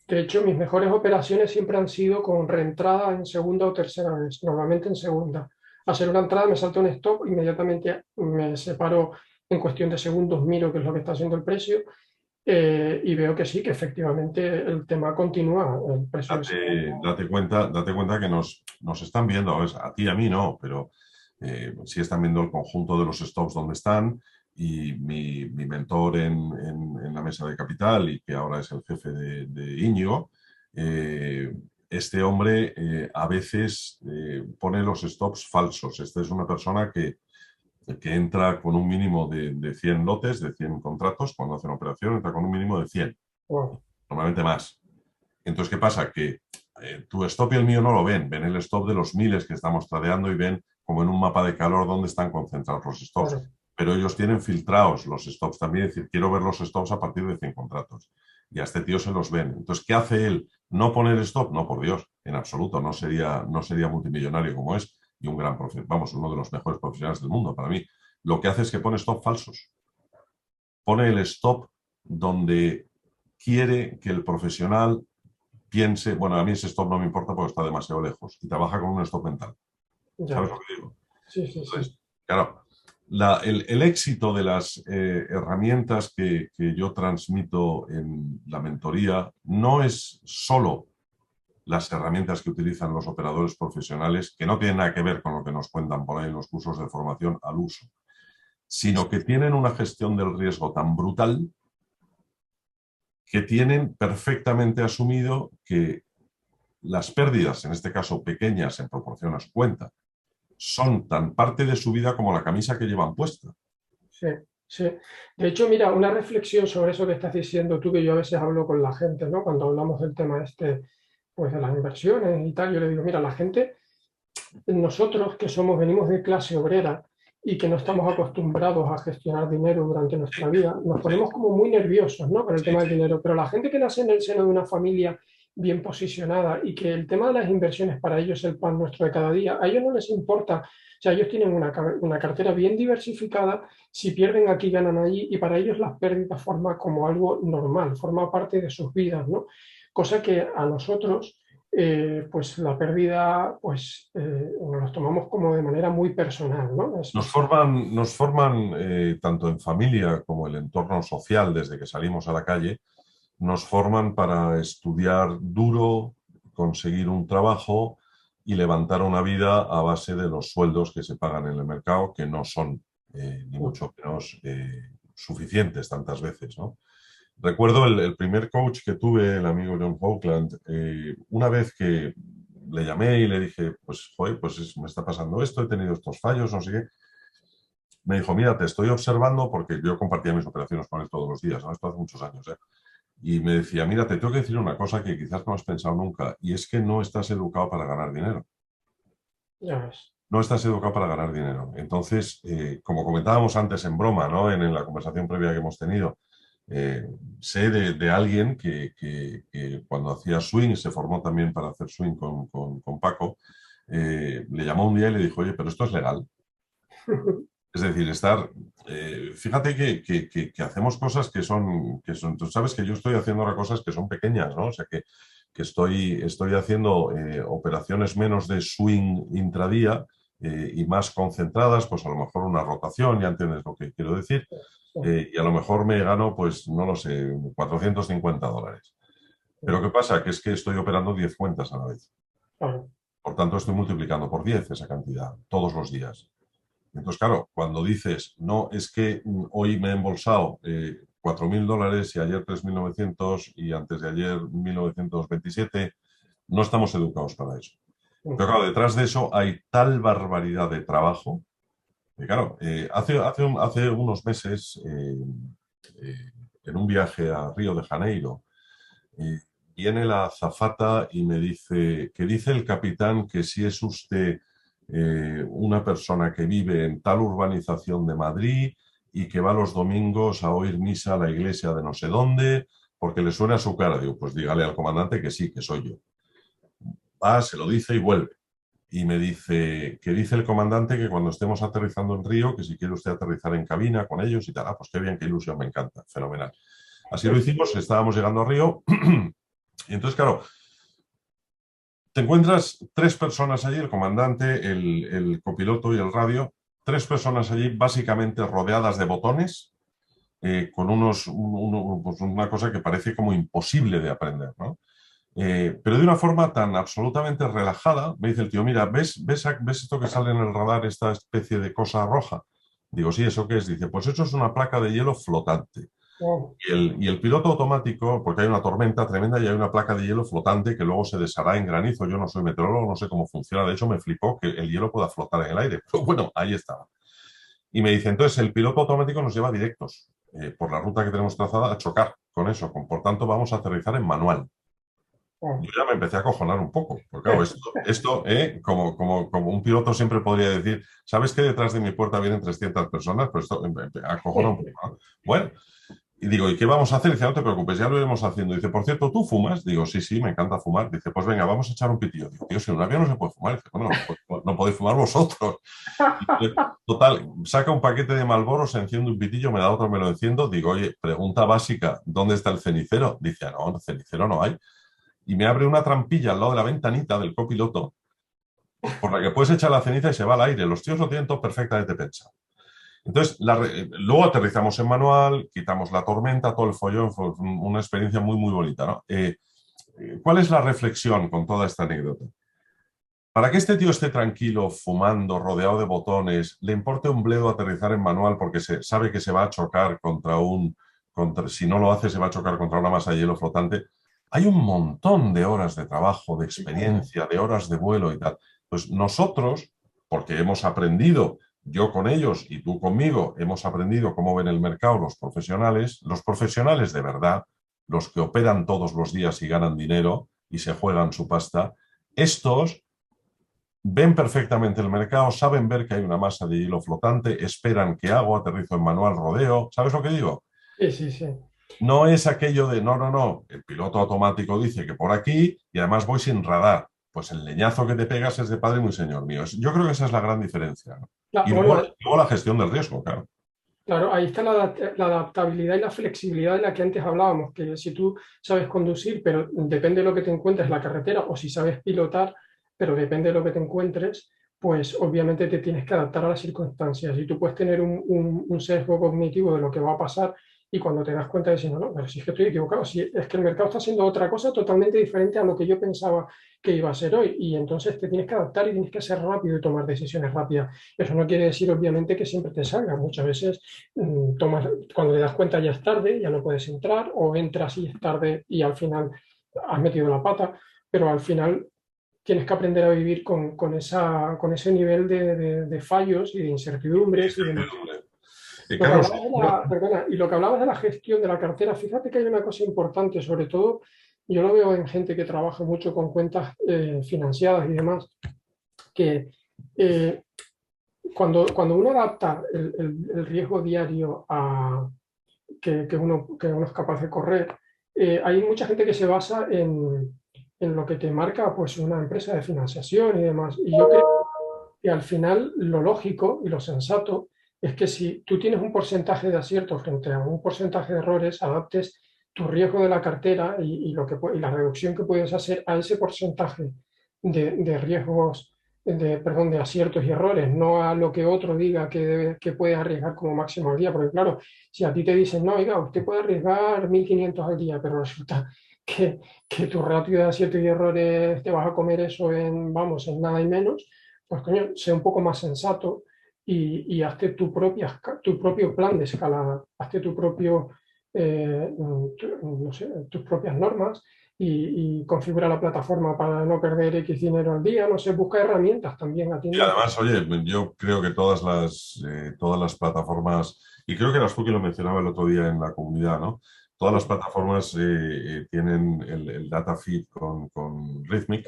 Speaker 2: De hecho, mis mejores operaciones siempre han sido con reentrada en segunda o tercera vez, normalmente en segunda. Hacer una entrada, me salto un stop, inmediatamente me separo en cuestión de segundos, miro qué es lo que está haciendo el precio y veo que sí, que efectivamente el tema continúa, el precio es...
Speaker 1: Date cuenta que nos están viendo, a ti y a mí no, pero sí están viendo el conjunto de los stops donde están y mi mentor en la mesa de capital y que ahora es el jefe de Íñigo, eh, este hombre a veces pone los stops falsos. Esta es una persona que entra con un mínimo de 100 lotes, de 100 contratos, cuando hace una operación entra con un mínimo de 100,
Speaker 2: Wow,
Speaker 1: normalmente más. Entonces, ¿qué pasa? Que tu stop y el mío no lo ven, ven el stop de los miles que estamos tradeando y ven como en un mapa de calor dónde están concentrados los stops.
Speaker 2: claro.
Speaker 1: Pero ellos tienen filtrados los stops también, es decir, quiero ver los stops a partir de 100 contratos. Y a este tío se los ven. Entonces, ¿qué hace él? ¿No poner stop? No, por Dios, en absoluto. No sería multimillonario como es y un gran profesional, vamos, uno de los mejores profesionales del mundo para mí. Lo que hace es que pone stop falsos. Pone el stop donde quiere que el profesional piense, bueno, a mí ese stop no me importa porque está demasiado lejos y trabaja con un stop mental.
Speaker 2: Ya
Speaker 1: ¿Sabes
Speaker 2: ves.
Speaker 1: lo que digo?
Speaker 2: Sí, sí, sí.
Speaker 1: Entonces, claro, el éxito de las herramientas que yo transmito en la mentoría no es solo las herramientas que utilizan los operadores profesionales, que no tienen nada que ver con lo que nos cuentan por ahí en los cursos de formación al uso, sino que tienen una gestión del riesgo tan brutal que tienen perfectamente asumido que las pérdidas, en este caso pequeñas en proporción a su cuenta, son tan parte de su vida como la camisa que llevan puesta.
Speaker 2: Sí, sí. De hecho, mira, una reflexión sobre eso que estás diciendo tú, que yo a veces hablo con la gente, ¿no? Cuando hablamos del tema este, pues de las inversiones y tal, yo le digo, mira, la gente, nosotros que somos, venimos de clase obrera y que no estamos acostumbrados a gestionar dinero durante nuestra vida, nos
Speaker 1: Sí,
Speaker 2: ponemos como muy nerviosos, ¿no? Con el
Speaker 1: sí,
Speaker 2: tema del dinero, pero la gente que nace en el seno de una familia bien posicionada y que el tema de las inversiones para ellos es el pan nuestro de cada día, a ellos no les importa, o sea, ellos tienen una cartera bien diversificada, si pierden aquí, ganan allí, y para ellos las pérdidas forman como algo normal, forma parte de sus vidas, ¿no? Cosa que a nosotros pues la pérdida, pues nos las tomamos como de manera muy personal, ¿no?
Speaker 1: nos forman tanto en familia como el entorno social desde que salimos a la calle, nos forman para estudiar duro, conseguir un trabajo y levantar una vida a base de los sueldos que se pagan en el mercado, que no son ni mucho menos suficientes tantas veces, ¿no? Recuerdo el primer coach que tuve, el amigo John Hoagland, una vez que le llamé y le dije, pues, joder, pues me está pasando esto, he tenido estos fallos, no sé qué. Me dijo, mira, te estoy observando porque yo compartía mis operaciones con él todos los días, ¿no? Esto hace muchos años, ¿eh? Y me decía, mira, te tengo que decir una cosa que quizás no has pensado nunca, y es que no estás educado para ganar dinero.
Speaker 2: Ya ves.
Speaker 1: No estás educado para ganar dinero. Entonces, como comentábamos antes en broma, ¿no? En la conversación previa que hemos tenido, eh, sé de alguien que cuando hacía swing, se formó también para hacer swing con Paco, le llamó un día y le dijo, oye, pero esto es legal. Es decir, fíjate que hacemos cosas que son, tú sabes que yo estoy haciendo ahora cosas que son pequeñas, ¿no? O sea, que estoy haciendo operaciones menos de swing intradía y más concentradas, pues a lo mejor una rotación, ya entiendes lo que quiero decir,
Speaker 2: Sí,
Speaker 1: y a lo mejor me gano, pues no lo sé, $450. Pero ¿qué pasa? Que es que estoy operando 10 cuentas a la vez.
Speaker 2: claro.
Speaker 1: Por tanto, estoy multiplicando por 10 esa cantidad todos los días. Entonces, claro, cuando dices, no, es que hoy me he embolsado $4.000 y ayer 3.900 y antes de ayer 1.927, no estamos educados para eso. Pero claro, detrás de eso hay tal barbaridad de trabajo que, claro, hace unos meses, eh, en un viaje a Río de Janeiro, eh, viene la azafata y me dice que dice el capitán que si es usted una persona que vive en tal urbanización de Madrid y que va los domingos a oír misa a la iglesia de no sé dónde, porque le suena a su cara. Digo, pues dígale al comandante que sí, que soy yo. Va, se lo dice y vuelve. y me dice que dice el comandante que cuando estemos aterrizando en Río, que si quiere usted aterrizar en cabina con ellos y tal. Ah, pues qué bien, qué ilusión, me encanta, fenomenal. Así lo hicimos, estábamos llegando a Río y entonces, claro, te encuentras tres personas allí, el comandante, el copiloto y el radio, tres personas allí básicamente rodeadas de botones, con pues una cosa que parece como imposible de aprender, ¿no? Pero de una forma tan absolutamente relajada, me dice el tío, mira, ¿ves esto que sale en el radar, esta especie de cosa roja? Digo, sí, ¿eso qué es? Dice, pues eso es una placa de hielo flotante.
Speaker 2: Wow.
Speaker 1: Y el piloto automático, porque hay una tormenta tremenda y hay una placa de hielo flotante que luego se deshará en granizo. Yo no soy meteorólogo, no sé cómo funciona. De hecho, me flipó que el hielo pueda flotar en el aire. Pero bueno, ahí estaba. Y me dice, entonces, el piloto automático nos lleva directos por la ruta que tenemos trazada a chocar con eso. Por tanto, vamos a aterrizar en manual. Yo
Speaker 2: Wow.
Speaker 1: ya me empecé a acojonar un poco, porque claro, como un piloto siempre podría decir, ¿sabes que detrás de mi puerta vienen 300 personas? Pues esto acojona un poco, ¿no? Bueno, y digo, ¿y qué vamos a hacer? Dice, no te preocupes, ya lo iremos haciendo. Dice, por cierto, ¿tú fumas? Digo, sí, sí, me encanta fumar. Dice, pues venga, vamos a echar un pitillo. Digo, tío, si en un avión no se puede fumar. Dice, bueno, no podéis fumar vosotros. Total, saca un paquete de Marlboros, se enciende un pitillo, me da otro, me lo enciendo. Digo, oye, pregunta básica, ¿dónde está el cenicero? Dice, ah, no, el cenicero no hay. Y me abre una trampilla al lado de la ventanita del copiloto por la que puedes echar la ceniza y se va al aire. Los tíos lo tienen todo perfectamente pensado. Entonces, luego aterrizamos en manual, quitamos la tormenta, todo el follón, fue una experiencia muy, muy bonita, ¿no? ¿Cuál es la reflexión con toda esta anécdota? Para que este tío esté tranquilo, fumando, rodeado de botones, le importe un bledo aterrizar en manual porque sabe que se va a chocar si no lo hace, se va a chocar contra una masa de hielo flotante. Hay un montón de horas de trabajo, de experiencia, de horas de vuelo y tal. Pues nosotros, porque hemos aprendido, yo con ellos y tú conmigo, hemos aprendido cómo ven el mercado los profesionales de verdad, los que operan todos los días y ganan dinero y se juegan su pasta, estos ven perfectamente el mercado, saben ver que hay una masa de hielo flotante, esperan que hago, aterrizo en manual, rodeo. ¿Sabes lo que digo?
Speaker 2: Sí, sí, sí.
Speaker 1: No es aquello de no, no, no. El piloto automático dice que por aquí y además voy sin radar. Pues el leñazo que te pegas es de padre muy señor mío. Yo creo que esa es la gran diferencia, ¿no? Y luego,
Speaker 2: Bueno,
Speaker 1: luego la gestión del riesgo, claro.
Speaker 2: claro, ahí está la adaptabilidad y la flexibilidad de la que antes hablábamos, que si tú sabes conducir, pero depende de lo que te encuentres en la carretera, o si sabes pilotar, pero depende de lo que te encuentres, pues obviamente te tienes que adaptar a las circunstancias. Y tú puedes tener un sesgo cognitivo de lo que va a pasar y cuando te das cuenta de no, no, pero si es que estoy equivocado, si es que el mercado está haciendo otra cosa totalmente diferente a lo que yo pensaba que iba a ser hoy. Y entonces te tienes que adaptar y tienes que ser rápido y tomar decisiones rápidas. Eso no quiere decir, obviamente, que siempre te salga. Muchas veces cuando te das cuenta ya es tarde, ya no puedes entrar, o entras y es tarde y al final has metido la pata, pero al final tienes que aprender a vivir con ese nivel de fallos y de incertidumbres y demás. Lo que
Speaker 1: Carlos,
Speaker 2: hablabas de la, perdona, y lo que hablabas de la gestión de la cartera, fíjate que hay una cosa importante, sobre todo yo lo veo en gente que trabaja mucho con cuentas financiadas y demás, que eh, cuando uno adapta el riesgo diario que uno es capaz de correr, hay mucha gente que se basa en lo que te marca pues, una empresa de financiación y demás. Y yo creo que al final lo lógico y lo sensato es que si tú tienes un porcentaje de acierto frente a un porcentaje de errores, adaptes tu riesgo de la cartera y la reducción que puedes hacer a ese porcentaje de riesgos, perdón, de aciertos y errores, no a lo que otro diga que puede arriesgar como máximo al día. Porque claro, si a ti te dicen, no, oiga, usted puede arriesgar 1.500 al día, pero resulta que tu ratio de aciertos y errores te vas a comer eso vamos, en nada y menos, pues coño, sé un poco más sensato y hazte tu propio plan de escalada, hazte no sé, tus propias normas y configura la plataforma para no perder X dinero al día, no sé, busca herramientas también a ti
Speaker 1: y
Speaker 2: mismo.
Speaker 1: además, oye, yo creo que todas las plataformas, y creo que eras tú que lo mencionaba el otro día en la comunidad, ¿no? Todas las plataformas tienen el data feed con Rhythmic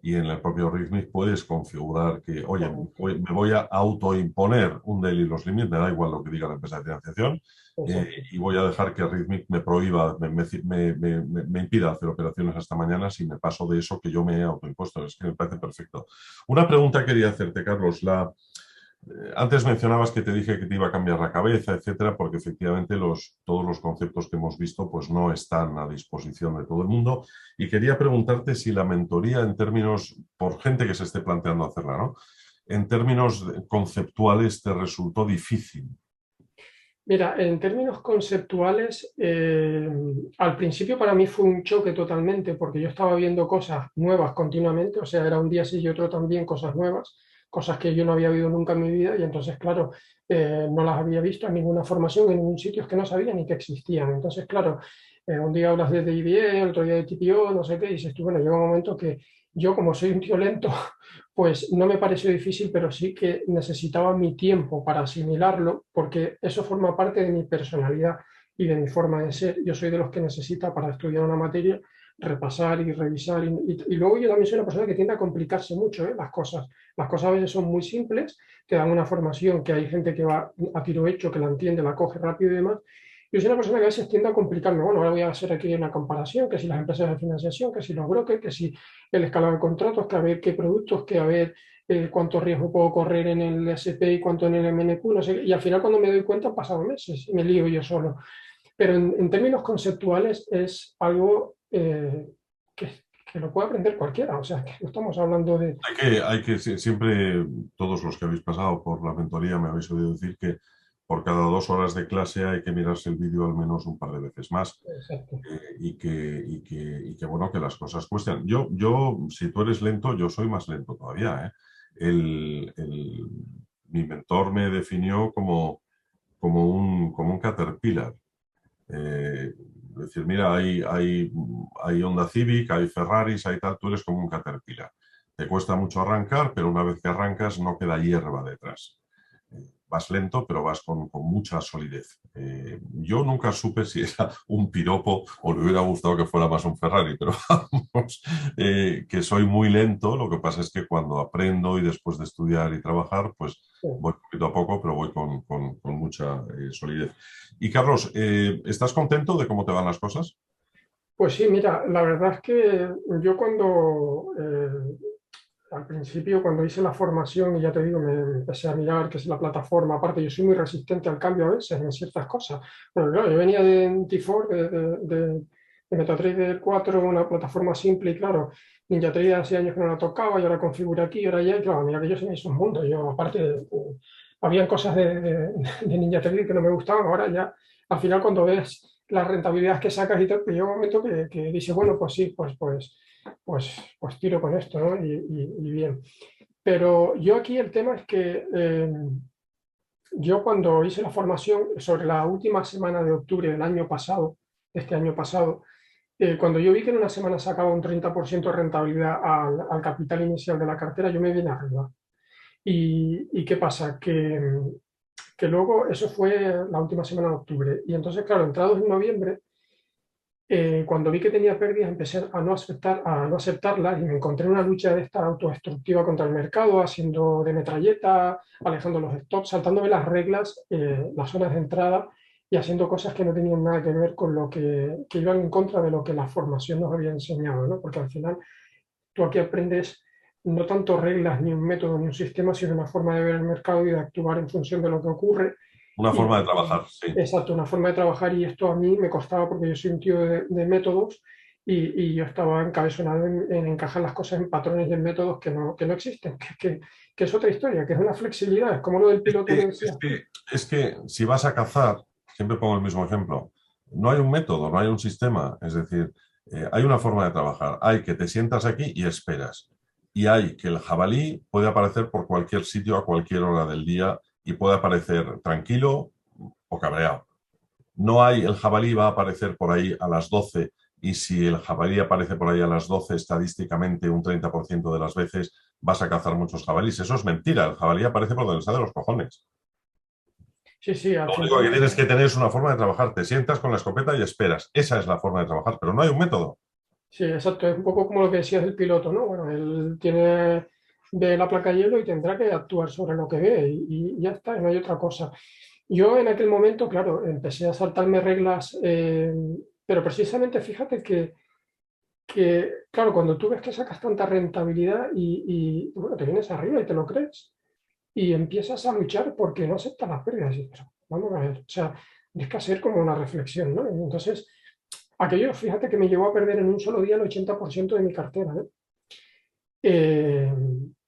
Speaker 1: y en el propio Rhythmic puedes configurar que, oye,
Speaker 2: correcto,
Speaker 1: me voy a autoimponer un daily loss limit, me da igual lo que diga la empresa de financiación,
Speaker 2: exacto.
Speaker 1: y voy a dejar que Rhythmic me prohíba, me impida hacer operaciones hasta mañana si me paso de eso que yo me he autoimpuesto. Es que me parece perfecto. Una pregunta quería hacerte, Carlos. Antes mencionabas que te dije que te iba a cambiar la cabeza, etcétera, porque efectivamente todos los conceptos que hemos visto pues no están a disposición de todo el mundo. Y quería preguntarte si la mentoría en términos, por gente que se esté planteando hacerla, ¿no? En términos conceptuales te resultó difícil.
Speaker 2: Mira, en términos conceptuales, al principio para mí fue un choque totalmente, porque yo estaba viendo cosas nuevas continuamente, o sea, era un día sí y otro también cosas nuevas, cosas que yo no había oído nunca en mi vida, y entonces, claro, no las había visto en ninguna formación, en ningún sitio, es que no sabía ni que existían. Entonces, claro, un día hablas de DIBA, otro día de TPO, no sé qué, y dices tú, bueno, llega un momento que yo, como soy un tío lento, pues no me pareció difícil, pero sí que necesitaba mi tiempo para asimilarlo, porque eso forma parte de mi personalidad y de mi forma de ser. Yo soy de los que necesita para estudiar una materia repasar y revisar. Y luego yo también soy una persona que tiende a complicarse mucho, ¿eh? Las cosas. Las cosas a veces son muy simples, te dan una formación que hay gente que va a tiro hecho, que la entiende, la coge rápido y demás. Yo soy una persona que a veces tiende a complicarme. Bueno, ahora voy a hacer aquí una comparación, que si las empresas de financiación, que si los brokers, que si el escalado de contratos, que a ver qué productos, que a ver cuánto riesgo puedo correr en el SP y cuánto en el MNQ, no sé. Y al final cuando me doy cuenta han pasado meses y me lío yo solo. Pero en términos conceptuales es algo que lo puede aprender cualquiera. O sea, que no estamos hablando de...
Speaker 1: Siempre, todos los que habéis pasado por la mentoría me habéis oído decir que por cada 2 horas de clase hay que mirarse el vídeo al menos un par de veces más.
Speaker 2: Exacto.
Speaker 1: Bueno, que las cosas cuestan. Si tú eres lento, yo soy más lento todavía, ¿eh? El, el- Mi mentor me definió como un caterpillar. Es decir, mira, hay Honda Civic, hay Ferraris, hay tal, tú eres como un caterpillar. Te cuesta mucho arrancar, pero una vez que arrancas no queda hierba detrás. Vas lento, pero vas con mucha solidez. Yo nunca supe si era un piropo o le hubiera gustado que fuera más un Ferrari, pero vamos, que soy muy lento. Lo que pasa es que cuando aprendo y después de estudiar y trabajar, pues
Speaker 2: Sí.
Speaker 1: voy poquito a poco, pero voy con mucha solidez. Y Carlos, ¿estás contento de cómo te van las cosas?
Speaker 2: Pues sí, mira, la verdad es que yo cuando, al principio, cuando hice la formación, y ya te digo, me empecé a mirar qué es la plataforma, aparte yo soy muy resistente al cambio a veces en ciertas cosas. Bueno, claro, yo venía de T4, de MetaTrader 4, una plataforma simple, y claro, NinjaTrader hace años que no la tocaba, y ahora configuro aquí, y ahora ya, y claro, mira que yo se me hizo un mundo. Yo, aparte, habían cosas de NinjaTrader que no me gustaban, ahora ya, al final cuando ves las rentabilidades que sacas y tal, pues llega un momento que dices, bueno, pues sí, pues tiro con esto, ¿no? Y bien. Pero yo aquí el tema es que yo cuando hice la formación sobre la última semana de octubre del año pasado, este año pasado, cuando yo vi que en una semana sacaba un 30% de rentabilidad al capital inicial de la cartera, yo me vine arriba. ¿Y qué pasa? Que luego eso fue la última semana de octubre. Y entonces, claro, entrados en noviembre, cuando vi que tenía pérdidas, empecé a no aceptarlas y me encontré en una lucha de esta autodestructiva contra el mercado, haciendo de metralleta, alejando los stops, saltándome las reglas, las zonas de entrada y haciendo cosas que no tenían nada que ver con lo que iban en contra de lo que la formación nos había enseñado, ¿no? Porque al final tú aquí aprendes no tanto reglas, ni un método, ni un sistema, sino una forma de ver el mercado y de actuar en función de lo que ocurre.
Speaker 1: Una
Speaker 2: Y
Speaker 1: forma de trabajar, sí.
Speaker 2: exacto, una forma de trabajar, y esto a mí me costaba porque yo soy un tío de métodos, y yo estaba encabezonado en encajar las cosas en patrones y en métodos que no existen, que es otra historia, que es una flexibilidad, es como lo del piloto que decía.
Speaker 1: Es que si vas a cazar, siempre pongo el mismo ejemplo, no hay un método, no hay un sistema, es decir, hay una forma de trabajar, hay que te sientas aquí y esperas, y hay que el jabalí puede aparecer por cualquier sitio a cualquier hora del día y puede aparecer tranquilo o cabreado. No hay, el jabalí va a aparecer por ahí a las 12 y si el jabalí aparece por ahí a las 12 estadísticamente un 30% de las veces vas a cazar muchos jabalíes. Eso es mentira, el jabalí aparece por donde está de los cojones.
Speaker 2: Sí, sí, al
Speaker 1: Lo único que
Speaker 2: final,
Speaker 1: tienes que tener es una forma de trabajar. Te sientas con la escopeta y esperas. Esa es la forma de trabajar, pero no hay un método.
Speaker 2: Sí, exacto. Es un poco como lo que decías del piloto, ¿no? Bueno, él ve la placa de hielo y tendrá que actuar sobre lo que ve y ya está, y no hay otra cosa. Yo en aquel momento, claro, empecé a saltarme reglas, pero precisamente fíjate claro, cuando tú ves que sacas tanta rentabilidad bueno, te vienes arriba y te lo crees y empiezas a luchar porque no aceptas las pérdidas. Y dices, pero vamos a ver, o sea, tienes que hacer como una reflexión, ¿no? Y entonces, aquello, fíjate que me llevó a perder en un solo día el 80% de mi cartera, ¿eh? Eh,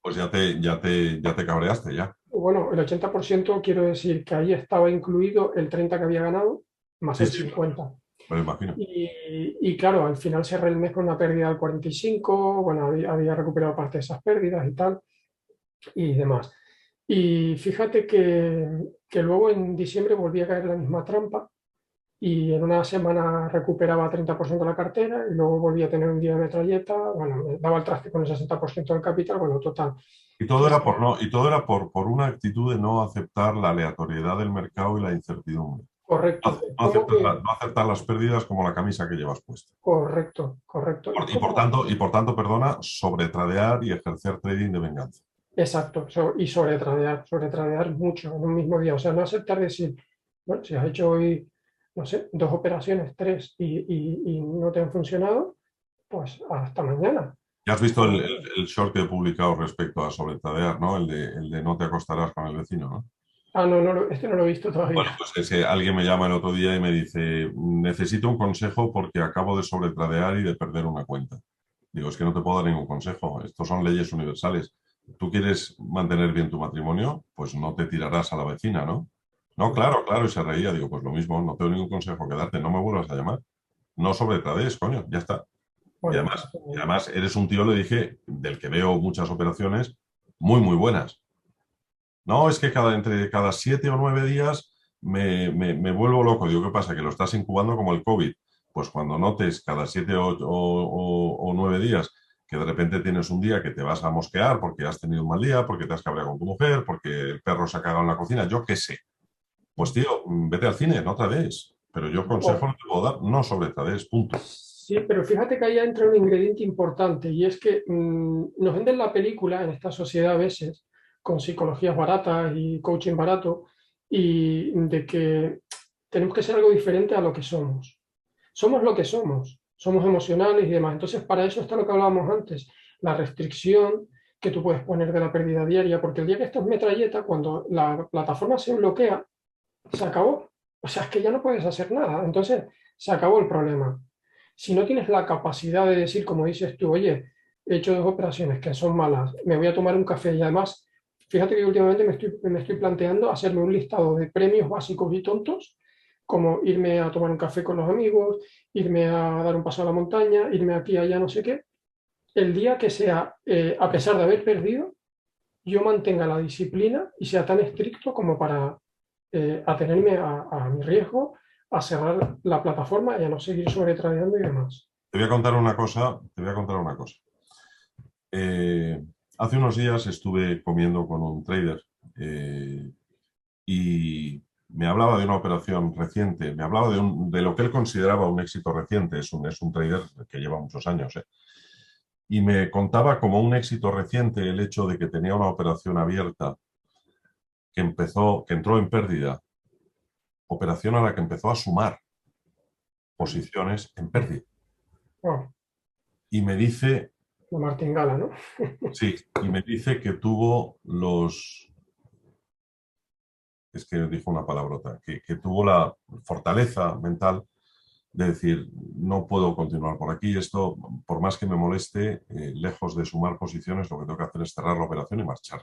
Speaker 1: Pues ya te cabreaste, ya.
Speaker 2: bueno, el 80% quiero decir que ahí estaba incluido el 30 que había ganado, más
Speaker 1: Sí,
Speaker 2: el
Speaker 1: sí,
Speaker 2: 50.
Speaker 1: me lo imagino.
Speaker 2: Y claro, al final cerré el mes con una pérdida del 45, bueno, había recuperado parte de esas pérdidas y tal, y demás. Y fíjate que luego en diciembre volví a caer en la misma trampa y en una semana recuperaba 30% de la cartera y luego volví a tener un día de metralleta, bueno, me daba el traste con el 60% del capital, bueno, total,
Speaker 1: Y todo
Speaker 2: que
Speaker 1: era por no, y todo era por una actitud de no aceptar la aleatoriedad del mercado y la incertidumbre.
Speaker 2: correcto, es
Speaker 1: No
Speaker 2: como
Speaker 1: aceptar,
Speaker 2: que,
Speaker 1: no aceptar las pérdidas como la camisa que llevas puesta.
Speaker 2: correcto, correcto, es como,
Speaker 1: Y por tanto, perdona, sobretradear y ejercer trading de venganza.
Speaker 2: exacto, y sobre tradear mucho en un mismo día, o sea, no aceptar decir, bueno, si has hecho hoy, no sé, 2 operaciones, tres y no te han funcionado, pues hasta mañana.
Speaker 1: Ya has visto
Speaker 2: O,
Speaker 1: el short que he publicado respecto a sobretradear, ¿no? El de no te acostarás con el vecino, ¿no?
Speaker 2: no, este no lo he visto
Speaker 1: Bueno,
Speaker 2: todavía.
Speaker 1: pues ese, alguien me llama el otro día y me dice, necesito un consejo porque acabo de sobretradear y de perder una cuenta. Digo, es que no te puedo dar ningún consejo. Estos son leyes universales. ¿Tú quieres mantener bien tu matrimonio? Pues no te tirarás a la vecina, ¿no? No, claro, claro. Y se reía. Digo, pues lo mismo, no tengo ningún consejo que darte. No me vuelvas a llamar. No sobretradees, coño, ya está.
Speaker 2: Bueno,
Speaker 1: Y además eres un tío, le dije, del que veo muchas operaciones muy, muy buenas. No, es que entre cada 7 o 9 días me vuelvo loco. Digo, ¿qué pasa? Que lo estás incubando como el COVID. Pues cuando notes cada 7 o 9 días que de repente tienes un día que te vas a mosquear porque has tenido un mal día, porque te has cabreado con tu mujer, porque el perro se ha cagado en la cocina, yo qué sé. Pues tío, vete al cine, no trades. Pero yo consejo
Speaker 2: o-
Speaker 1: no te puedo dar, no sobretrades, punto.
Speaker 2: sí, pero fíjate que ahí entra un ingrediente importante y es que nos venden la película en esta sociedad a veces con psicologías baratas y coaching barato y de que tenemos que ser algo diferente a lo que somos. Somos lo que somos emocionales y demás. Entonces, para eso está lo que hablábamos antes, la restricción que tú puedes poner de la pérdida diaria, porque el día que esto es metralleta, cuando la plataforma se bloquea, se acabó. O sea, es que ya no puedes hacer nada. Entonces, se acabó el problema. Si no tienes la capacidad de decir, como dices tú, oye, he hecho 2 operaciones que son malas, me voy a tomar un café y además, fíjate que últimamente me estoy planteando hacerme un listado de premios básicos y tontos, como irme a tomar un café con los amigos, irme a dar un paso a la montaña, irme aquí, allá, no sé qué. El día que sea, a pesar de haber perdido, yo mantenga la disciplina y sea tan estricto como para atenerme a mi riesgo, a cerrar la plataforma y a no seguir sobretradeando y demás.
Speaker 1: Te voy a contar una cosa, te voy a contar una cosa. Eh, Hace unos días estuve comiendo con un trader eh, y me hablaba de una operación reciente, me hablaba de lo que él consideraba un éxito reciente, es un trader que lleva muchos años, y me contaba como un éxito reciente el hecho de que tenía una operación abierta que entró en pérdida, operación a la que empezó a sumar posiciones en pérdida.
Speaker 2: Wow,
Speaker 1: Y me dice,
Speaker 2: la martingala, ¿no?
Speaker 1: sí, y me dice que tuvo es que dijo una palabrota, que tuvo la fortaleza mental de decir, no puedo continuar por aquí, esto, por más que me moleste, lejos de sumar posiciones, lo que tengo que hacer es cerrar la operación y marchar.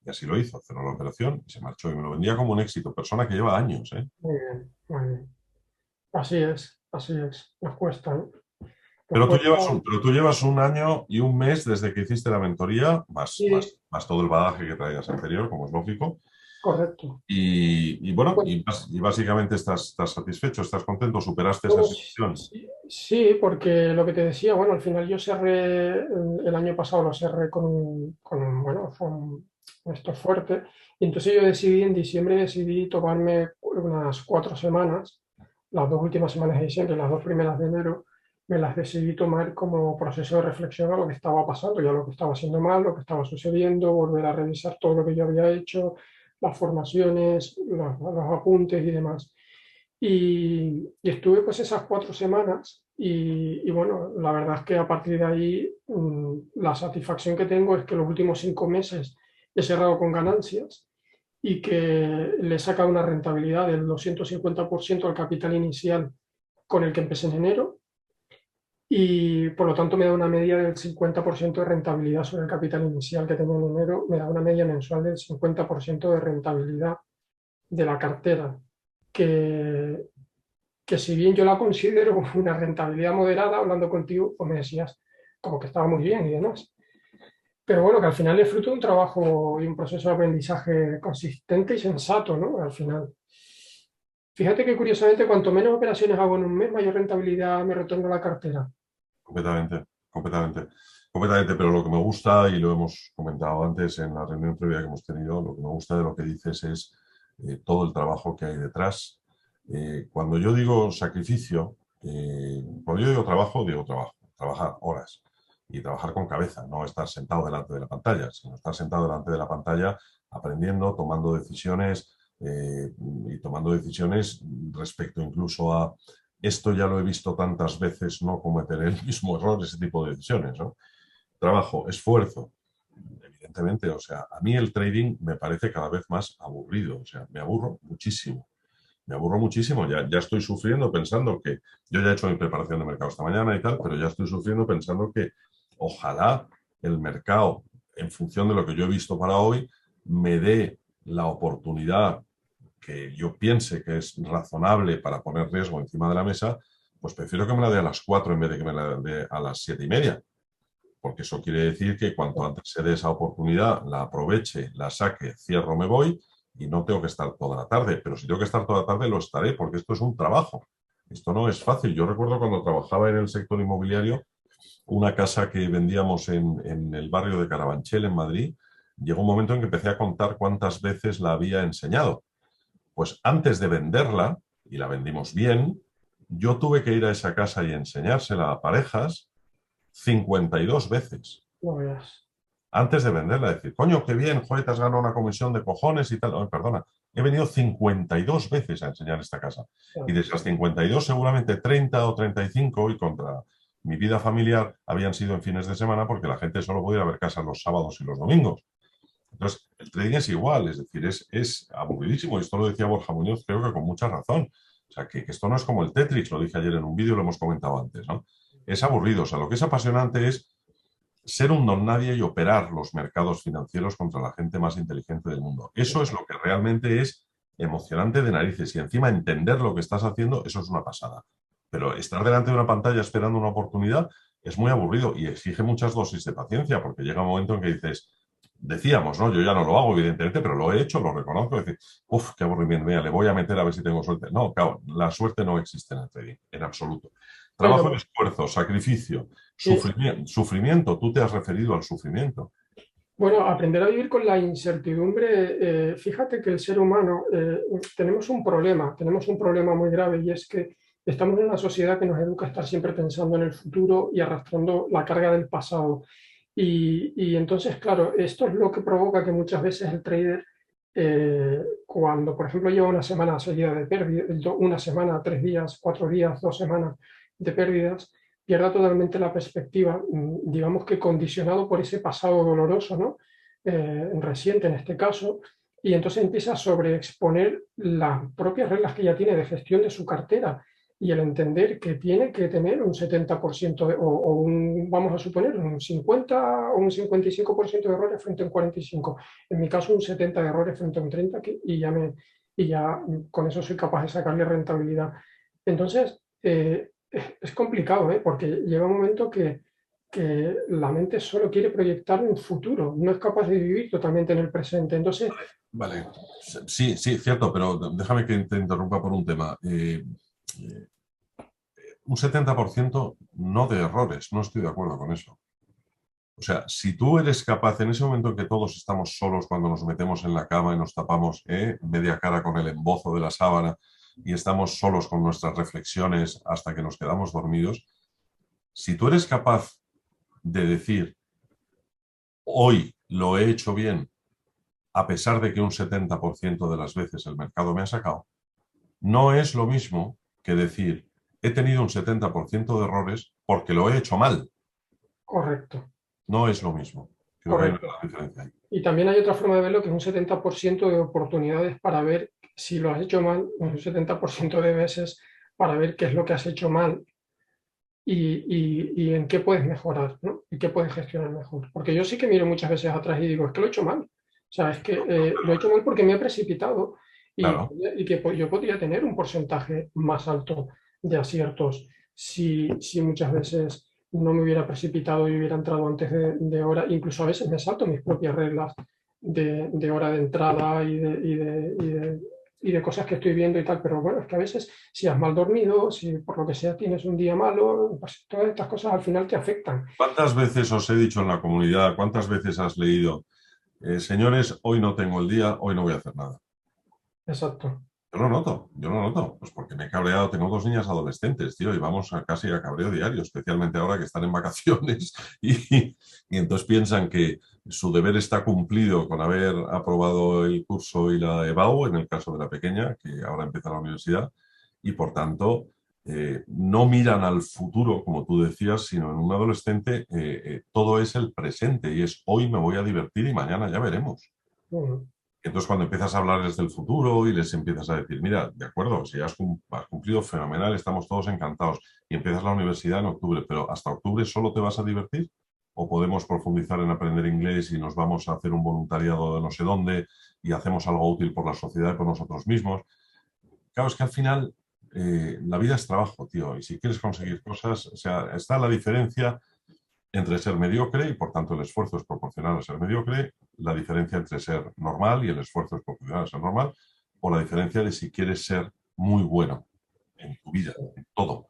Speaker 1: Y así lo hizo, cerró la operación y se marchó. Y me lo vendía como un éxito, persona que lleva años, ¿eh?
Speaker 2: Muy bien, muy bien. Así es. Nos cuesta, ¿no? Nos
Speaker 1: Pero
Speaker 2: cuesta.
Speaker 1: tú llevas un año y un mes desde que hiciste la mentoría, más,
Speaker 2: Sí,
Speaker 1: más, más todo el bagaje que traías anterior, como es lógico.
Speaker 2: correcto.
Speaker 1: Y bueno,
Speaker 2: Pues,
Speaker 1: y básicamente estás satisfecho, estás contento, superaste esa
Speaker 2: bueno,
Speaker 1: situación.
Speaker 2: sí, sí, porque lo que te decía, bueno, al final yo cerré, el año pasado lo cerré bueno, fue esto fuerte. Y entonces yo en diciembre decidí tomarme unas 4 semanas, las 2 últimas semanas de diciembre, las 2 primeras de enero, me las decidí tomar como proceso de reflexión a lo que estaba pasando, ya lo que estaba haciendo mal, lo que estaba sucediendo, volver a revisar todo lo que yo había hecho, las formaciones, los apuntes y demás. Y estuve pues esas 4 semanas y bueno, la verdad es que a partir de ahí la satisfacción que tengo es que los últimos 5 meses he cerrado con ganancias y que le he sacado una rentabilidad del 250% al capital inicial con el que empecé en enero y por lo tanto me da una media del 50% de rentabilidad sobre el capital inicial que tenía en enero, me da una media mensual del 50% de rentabilidad de la cartera, que, que si bien yo la considero una rentabilidad moderada, hablando contigo, pues me decías como que estaba muy bien y demás. Pero bueno, que al final es fruto de un trabajo y un proceso de aprendizaje consistente y sensato, ¿no? Al final. Fíjate que curiosamente, cuanto menos operaciones hago en un mes, mayor rentabilidad me retorno a la cartera.
Speaker 1: Completamente, completamente, completamente, pero lo que me gusta, y lo hemos comentado antes en la reunión previa que hemos tenido, lo que me gusta de lo que dices es todo el trabajo que hay detrás. Cuando yo digo sacrificio, cuando yo digo trabajo, trabajar horas y trabajar con cabeza, no estar sentado delante de la pantalla, sino estar sentado delante de la pantalla aprendiendo, tomando decisiones y tomando decisiones respecto incluso a esto ya lo he visto tantas veces, no cometer el mismo error, ese tipo de decisiones, ¿no? Trabajo, esfuerzo, evidentemente, o sea, a mí el trading me parece cada vez más aburrido, o sea, me aburro muchísimo, ya estoy sufriendo pensando que, yo ya he hecho mi preparación de mercado esta mañana y tal, pero ya estoy sufriendo pensando que ojalá el mercado, en función de lo que yo he visto para hoy, me dé la oportunidad que yo piense que es razonable para poner riesgo encima de la mesa, pues prefiero que me la dé a las 4 en vez de que me la dé a las 7:30, porque eso quiere decir que cuanto antes se dé esa oportunidad, la aproveche, la saque, cierro, me voy y no tengo que estar toda la tarde, pero si tengo que estar toda la tarde lo estaré porque esto es un trabajo, esto no es fácil. Yo recuerdo cuando trabajaba en el sector inmobiliario, una casa que vendíamos en el barrio de Carabanchel, en Madrid, llegó un momento en que empecé a contar cuántas veces la había enseñado. Pues antes de venderla, y la vendimos bien, yo tuve que ir a esa casa y enseñársela a parejas 52 veces.
Speaker 2: No veas.
Speaker 1: Antes de venderla, decir, coño, qué bien, joder, te has ganado una comisión de cojones y tal. Oye, perdona, he venido 52 veces a enseñar esta casa. Y de esas 52, seguramente 30 o 35, y contra mi vida familiar, habían sido en fines de semana porque la gente solo podía ver casas los sábados y los domingos. Entonces, el trading es igual, es decir, es aburridísimo. Y esto lo decía Borja Muñoz, creo que con mucha razón. O sea, que esto no es como el Tetris, lo dije ayer en un vídeo, lo hemos comentado antes, ¿no? Es aburrido. O sea, lo que es apasionante es ser un don nadie y operar los mercados financieros contra la gente más inteligente del mundo. Eso es lo que realmente es emocionante de narices. Y encima entender lo que estás haciendo, eso es una pasada. Pero estar delante de una pantalla esperando una oportunidad es muy aburrido y exige muchas dosis de paciencia, porque llega un momento en que dices, decíamos, ¿no? Yo ya no lo hago, evidentemente, pero lo he hecho, lo reconozco. Decir, uff, qué aburrimiento, mira, le voy a meter a ver si tengo suerte. No, claro, la suerte no existe en el trading, en absoluto. Trabajo en
Speaker 2: Bueno,
Speaker 1: esfuerzo, sacrificio,
Speaker 2: y,
Speaker 1: sufrimiento, sufrimiento. Tú te has referido al sufrimiento.
Speaker 2: bueno, aprender a vivir con la incertidumbre. Fíjate que el ser humano tenemos un problema muy grave y es que estamos en una sociedad que nos educa a estar siempre pensando en el futuro y arrastrando la carga del pasado. Y entonces, claro, esto es lo que provoca que muchas veces el trader, cuando, por ejemplo, lleva una semana seguida de pérdidas, una semana, 3 días, 4 días, 2 semanas de pérdidas, pierda totalmente la perspectiva, digamos que condicionado por ese pasado doloroso, ¿no? Reciente en este caso, y entonces empieza a sobreexponer las propias reglas que ya tiene de gestión de su cartera y el entender que tiene que tener un 70% o un, vamos a suponer, un 50 o un 55% de errores frente a un 45. En mi caso, un 70 de errores frente a un 30 y ya con eso soy capaz de sacarle rentabilidad. Entonces, es complicado, ¿eh? Porque llega un momento que la mente solo quiere proyectar un futuro, no es capaz de vivir totalmente en el presente. Entonces,
Speaker 1: Vale, sí, sí, cierto, pero déjame que te interrumpa por un tema. Eh, un 70% no de errores, no estoy de acuerdo con eso. O sea, si tú eres capaz, en ese momento en que todos estamos solos cuando nos metemos en la cama y nos tapamos media cara con el embozo de la sábana y estamos solos con nuestras reflexiones hasta que nos quedamos dormidos, Si tú eres capaz de decir, hoy lo he hecho bien, a pesar de que un 70% de las veces el mercado me ha sacado, no es lo mismo que decir, he tenido un 70% de errores porque lo he hecho mal.
Speaker 2: Correcto,
Speaker 1: No es lo mismo. Creo que hay una
Speaker 2: correcto.
Speaker 1: gran diferencia ahí.
Speaker 2: Y también hay otra forma de verlo que es un 70% de oportunidades para ver si lo has hecho mal, un 70% de veces para ver qué es lo que has hecho mal y en qué puedes mejorar, ¿no? Y qué puedes gestionar mejor. Porque yo sí que miro muchas veces atrás y digo, es que lo he hecho mal. O sea, es que lo he hecho mal porque me he precipitado
Speaker 1: Claro.
Speaker 2: y que yo podría tener un porcentaje más alto de aciertos si muchas veces no me hubiera precipitado y hubiera entrado antes de hora. Incluso a veces me salto mis propias reglas de hora de entrada y de cosas que estoy viendo y tal, pero bueno, es que a veces si has mal dormido, si por lo que sea tienes un día malo, pues todas estas cosas al final te afectan.
Speaker 1: ¿Cuántas veces os he dicho en la comunidad, cuántas veces has leído, señores, hoy no tengo el día, hoy no voy a hacer nada?
Speaker 2: Exacto.
Speaker 1: Yo lo noto, pues porque me he cabreado, tengo dos niñas adolescentes, tío, y vamos casi a cabreo diario, especialmente ahora que están en vacaciones y entonces piensan que su deber está cumplido con haber aprobado el curso y la EBAU, en el caso de la pequeña, que ahora empieza la universidad, y por tanto no miran al futuro, como tú decías, sino en un adolescente todo es el presente y es hoy me voy a divertir y mañana ya veremos.
Speaker 2: Bueno,
Speaker 1: Entonces, cuando empiezas a hablarles del futuro y les empiezas a decir, mira, de acuerdo, si has cumplido fenomenal, estamos todos encantados y empiezas la universidad en octubre, pero ¿hasta octubre solo te vas a divertir? ¿O podemos profundizar en aprender inglés y nos vamos a hacer un voluntariado de no sé dónde y hacemos algo útil por la sociedad y por nosotros mismos? Claro, es que al final la vida es trabajo, tío, y si quieres conseguir cosas, o sea, está la diferencia entre ser mediocre y por tanto el esfuerzo es proporcional a ser mediocre, la diferencia entre ser normal y el esfuerzo es proporcional a ser normal, o la diferencia de si quieres ser muy bueno en tu vida,
Speaker 2: sí,
Speaker 1: en todo.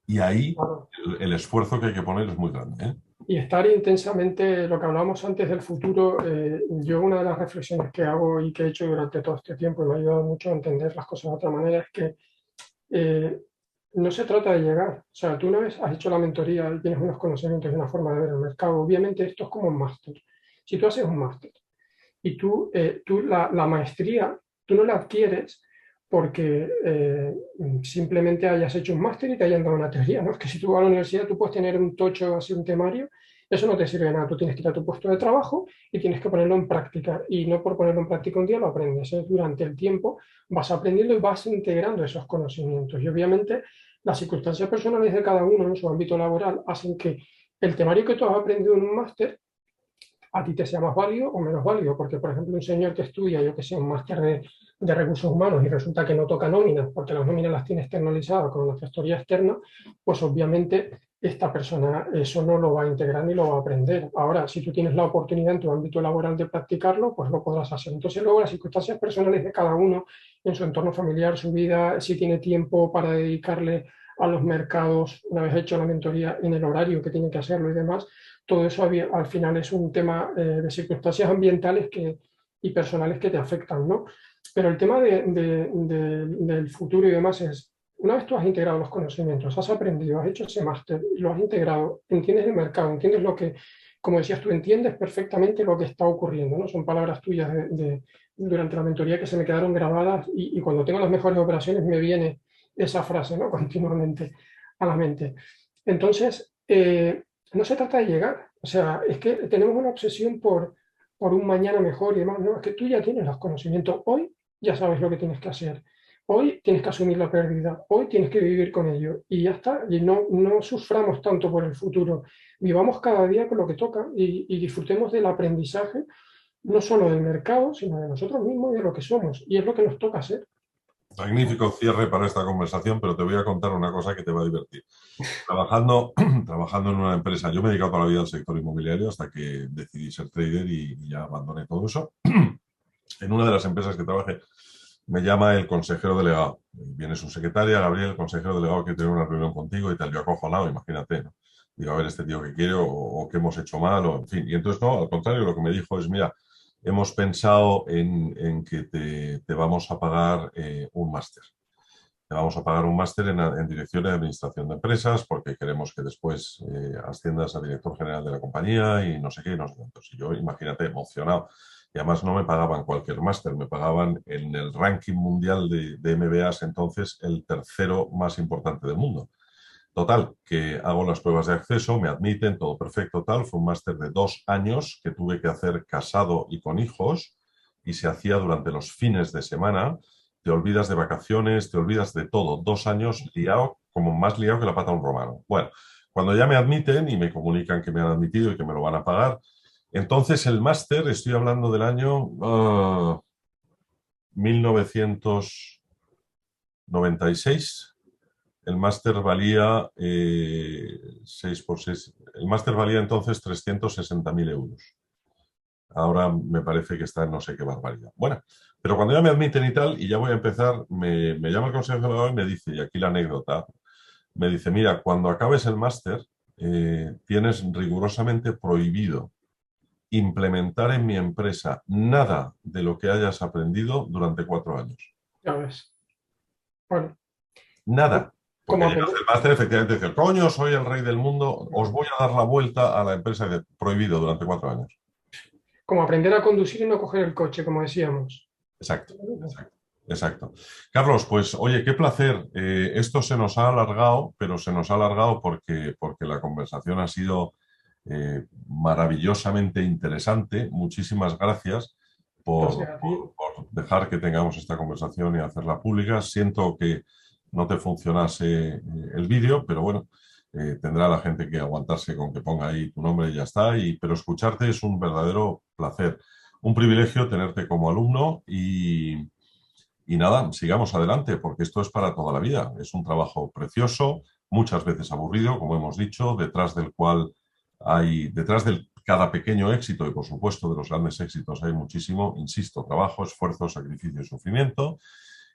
Speaker 1: Y ahí
Speaker 2: claro.
Speaker 1: el esfuerzo que hay que poner es muy grande, ¿eh?
Speaker 2: Y estar intensamente, lo que hablábamos antes del futuro, yo una de las reflexiones que hago y que he hecho durante todo este tiempo y me ha ayudado mucho a entender las cosas de otra manera es que eh, no se trata de llegar. O sea, tú una vez has hecho la mentoría y tienes unos conocimientos y una forma de ver el mercado, obviamente esto es como un máster. Si tú haces un máster y tú la maestría, tú no la adquieres porque simplemente hayas hecho un máster y te hayan dado una teoría, ¿no? Es que si tú vas a la universidad, tú puedes tener un tocho, así un temario, eso no te sirve de nada, tú tienes que ir a tu puesto de trabajo y tienes que ponerlo en práctica, y no por ponerlo en práctica un día lo aprendes, es durante el tiempo vas aprendiendo y vas integrando esos conocimientos, y obviamente las circunstancias personales de cada uno en su ámbito laboral hacen que el temario que tú has aprendido en un máster a ti te sea más válido o menos válido, porque por ejemplo un señor que estudia, yo que sé, un máster de recursos humanos y resulta que no toca nóminas, porque las nóminas las tiene externalizadas con una gestoría externa, pues obviamente esta persona eso no lo va a integrar ni lo va a aprender. Ahora, si tú tienes la oportunidad en tu ámbito laboral de practicarlo, pues lo podrás hacer. Entonces luego las circunstancias personales de cada uno, en su entorno familiar, su vida, si tiene tiempo para dedicarle a los mercados, una vez hecho la mentoría en el horario que tiene que hacerlo y demás, todo eso al final es un tema de circunstancias ambientales y personales que te afectan, ¿no? Pero el tema del futuro y demás es, una vez tú has integrado los conocimientos, has aprendido, has hecho ese máster, lo has integrado, entiendes el mercado, entiendes lo que, como decías tú, entiendes perfectamente lo que está ocurriendo, ¿no? Son palabras tuyas durante la mentoría que se me quedaron grabadas y cuando tengo las mejores operaciones me viene esa frase, ¿no? Continuamente a la mente. Entonces, no se trata de llegar, o sea, es que tenemos una obsesión por un mañana mejor y demás, no, es que tú ya tienes los conocimientos, hoy ya sabes lo que tienes que hacer, hoy tienes que asumir la pérdida, hoy tienes que vivir con ello y ya está, y no suframos tanto por el futuro, vivamos cada día con lo que toca y disfrutemos del aprendizaje, no solo del mercado, sino de nosotros mismos y de lo que somos, y es lo que nos toca hacer.
Speaker 1: Magnífico cierre para esta conversación, pero te voy a contar una cosa que te va a divertir. Trabajando en una empresa, yo me he dedicado toda la vida al sector inmobiliario hasta que decidí ser trader y ya abandoné todo eso. En una de las empresas que trabajé, me llama el consejero delegado. Viene su secretaria, Gabriel, el consejero delegado, que tiene una reunión contigo y tal. Yo acojonado, imagínate, ¿no? Digo, a ver, este tío que quiere o qué hemos hecho mal, o en fin. Y entonces, no, al contrario, lo que me dijo es, mira, hemos pensado en que te vamos a pagar un máster. te vamos a pagar un máster en dirección y administración de empresas porque queremos que después asciendas a director general de la compañía y no sé qué, no sé cuántos. Y yo, imagínate, emocionado. Y además no me pagaban cualquier máster, me pagaban en el ranking mundial de MBAs entonces el tercero más importante del mundo. Total, que hago las pruebas de acceso, me admiten, todo perfecto, tal. Fue un máster de 2 años que tuve que hacer casado y con hijos y se hacía durante los fines de semana. Te olvidas de vacaciones, te olvidas de todo. 2 años liado, como más liado que la pata de un romano. Bueno, cuando ya me admiten y me comunican que me han admitido y que me lo van a pagar, entonces el máster, estoy hablando del año 1996. El máster valía 6 por 6. El máster valía entonces 360.000 euros. Ahora me parece que está en no sé qué barbaridad. Bueno, pero cuando ya me admiten y tal, y ya voy a empezar, me llama el consejero y me dice, y aquí la anécdota, me dice, mira, cuando acabes el máster, tienes rigurosamente prohibido implementar en mi empresa nada de lo que hayas aprendido durante 4 años.
Speaker 2: Ya ves. Bueno,
Speaker 1: Nada.
Speaker 2: como
Speaker 1: Porque llegas
Speaker 2: aprender,
Speaker 1: del máster, efectivamente, dices, coño, soy el rey del mundo, os voy a dar la vuelta a la empresa prohibido durante 4 años.
Speaker 2: como aprender a conducir y no coger el coche, como decíamos.
Speaker 1: Exacto, exacto, exacto. Carlos, pues oye, qué placer. Esto se nos ha alargado, pero se nos ha alargado porque la conversación ha sido maravillosamente interesante. Muchísimas gracias
Speaker 2: Gracias
Speaker 1: por,
Speaker 2: a ti.
Speaker 1: por- por dejar que tengamos esta conversación y hacerla pública. Siento que no te funcionase el vídeo, pero bueno, tendrá la gente que aguantarse con que ponga ahí tu nombre y ya está. Pero escucharte es un verdadero placer, un privilegio tenerte como alumno y nada, sigamos adelante porque esto es para toda la vida. Es un trabajo precioso, muchas veces aburrido, como hemos dicho, detrás de cada pequeño éxito y por supuesto de los grandes éxitos hay muchísimo, insisto, trabajo, esfuerzo, sacrificio y sufrimiento.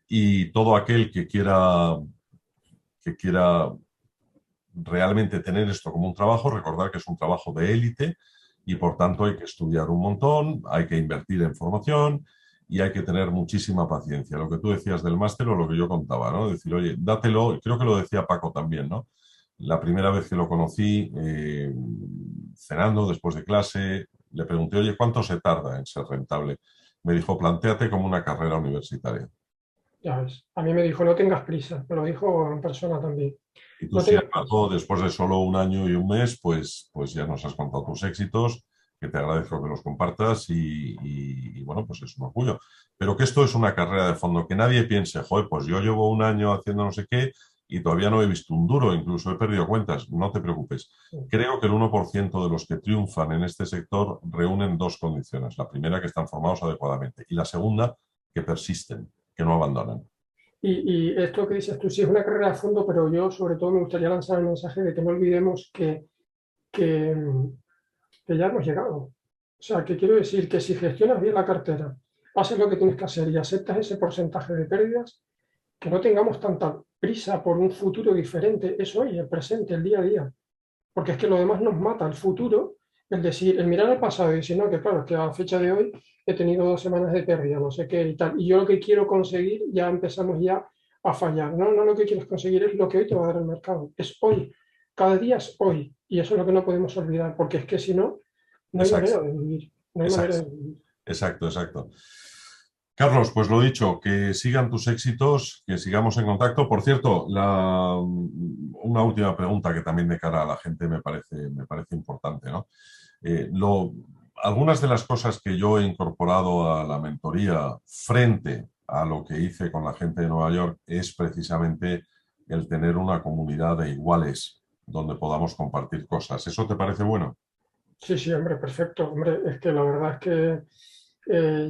Speaker 1: Y todo aquel que quiera realmente tener esto como un trabajo, recordar que es un trabajo de élite y por tanto hay que estudiar un montón, hay que invertir en formación y hay que tener muchísima paciencia. Lo que tú decías del máster o lo que yo contaba, ¿no? Decir, oye, dátelo, creo que lo decía Paco también, ¿no? La primera vez que lo conocí, cenando después de clase, le pregunté, oye, ¿cuánto se tarda en ser rentable? Me dijo, plantéate como una carrera universitaria.
Speaker 2: Ya ves. A mí me dijo, no tengas prisa. Me lo dijo en persona también.
Speaker 1: Y tú,
Speaker 2: No
Speaker 1: sin
Speaker 2: tengas prisa.
Speaker 1: embargo, después de solo 1 año y 1 mes, pues ya nos has contado tus éxitos, que te agradezco que los compartas y, bueno, pues es un orgullo. Pero que esto es una carrera de fondo, que nadie piense, joder, pues yo llevo 1 año haciendo no sé qué y todavía no he visto un duro, incluso he perdido cuentas. No te preocupes. Creo que el 1% de los que triunfan en este sector reúnen dos condiciones. La primera, que están formados adecuadamente y la segunda, que persisten, que no abandonan.
Speaker 2: Y esto que dices tú, sí es una carrera a fondo, pero yo sobre todo me gustaría lanzar el mensaje de que no olvidemos que, que ya hemos llegado. O sea, que quiero decir que si gestionas bien la cartera, haces lo que tienes que hacer y aceptas ese porcentaje de pérdidas, que no tengamos tanta prisa por un futuro diferente, es hoy, el presente, el día a día. Porque es que lo demás nos mata, el futuro, el decir, el mirar al pasado y decir, no, que claro, es que a fecha de hoy he tenido 2 semanas de pérdida, no sé qué y tal, y yo lo que quiero conseguir, ya empezamos ya a fallar. No, no lo que quieres conseguir es lo que hoy te va a dar el mercado, es hoy, cada día es hoy, y eso es lo que no podemos olvidar, porque es que si no, no hay
Speaker 1: Exacto,
Speaker 2: manera de vivir, no hay manera
Speaker 1: exacto,
Speaker 2: de vivir.
Speaker 1: exacto, exacto. Carlos, pues lo dicho, que sigan tus éxitos, que sigamos en contacto. Por cierto, una última pregunta que también de cara a la gente me parece importante, ¿no? Eh, lo- Algunas de las cosas que yo he incorporado a la mentoría frente a lo que hice con la gente de Nueva York es precisamente el tener una comunidad de iguales donde podamos compartir cosas. ¿Eso te parece bueno?
Speaker 2: Sí, sí, hombre, perfecto. Hombre, es que la verdad es que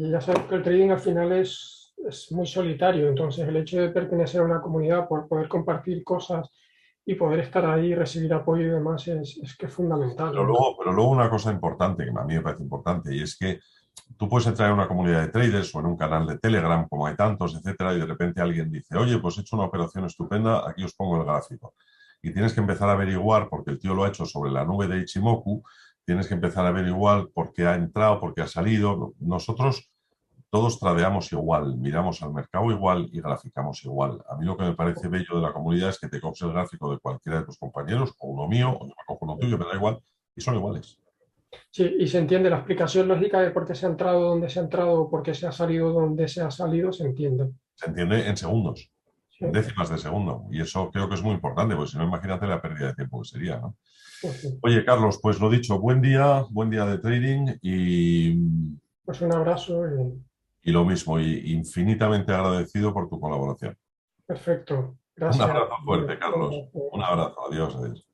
Speaker 2: ya sabes que el trading al final es muy solitario, entonces el hecho de pertenecer a una comunidad, por poder compartir cosas y poder estar ahí, recibir apoyo y demás, es que es fundamental.
Speaker 1: Pero luego una cosa importante, que a mí me parece importante, y es que tú puedes entrar en una comunidad de traders o en un canal de Telegram, como hay tantos, etcétera, y de repente alguien dice, oye, pues he hecho una operación estupenda, aquí os pongo el gráfico. Y tienes que empezar a averiguar, porque el tío lo ha hecho sobre la nube de Ichimoku, tienes que empezar a averiguar por qué ha entrado, por qué ha salido. Nosotros todos tradeamos igual, miramos al mercado igual y graficamos igual. A mí lo que me parece bello de la comunidad es que te coges el gráfico de cualquiera de tus compañeros, o uno mío, o yo me cojo uno tuyo, me da igual, y son iguales.
Speaker 2: Sí, y se entiende la explicación lógica de por qué se ha entrado donde se ha entrado o por qué se ha salido donde se ha salido, se entiende.
Speaker 1: Se entiende en segundos,
Speaker 2: Sí,
Speaker 1: en décimas de segundo. Y eso creo que es muy importante, porque si no, imagínate la pérdida de tiempo que sería, ¿no?
Speaker 2: pues sí.
Speaker 1: Oye, Carlos, pues lo dicho, buen día de trading
Speaker 2: Pues un abrazo y
Speaker 1: y lo mismo, y infinitamente agradecido por tu colaboración.
Speaker 2: perfecto.
Speaker 1: Un
Speaker 2: Gracias.
Speaker 1: abrazo fuerte, Carlos. Un abrazo. Adiós, adiós.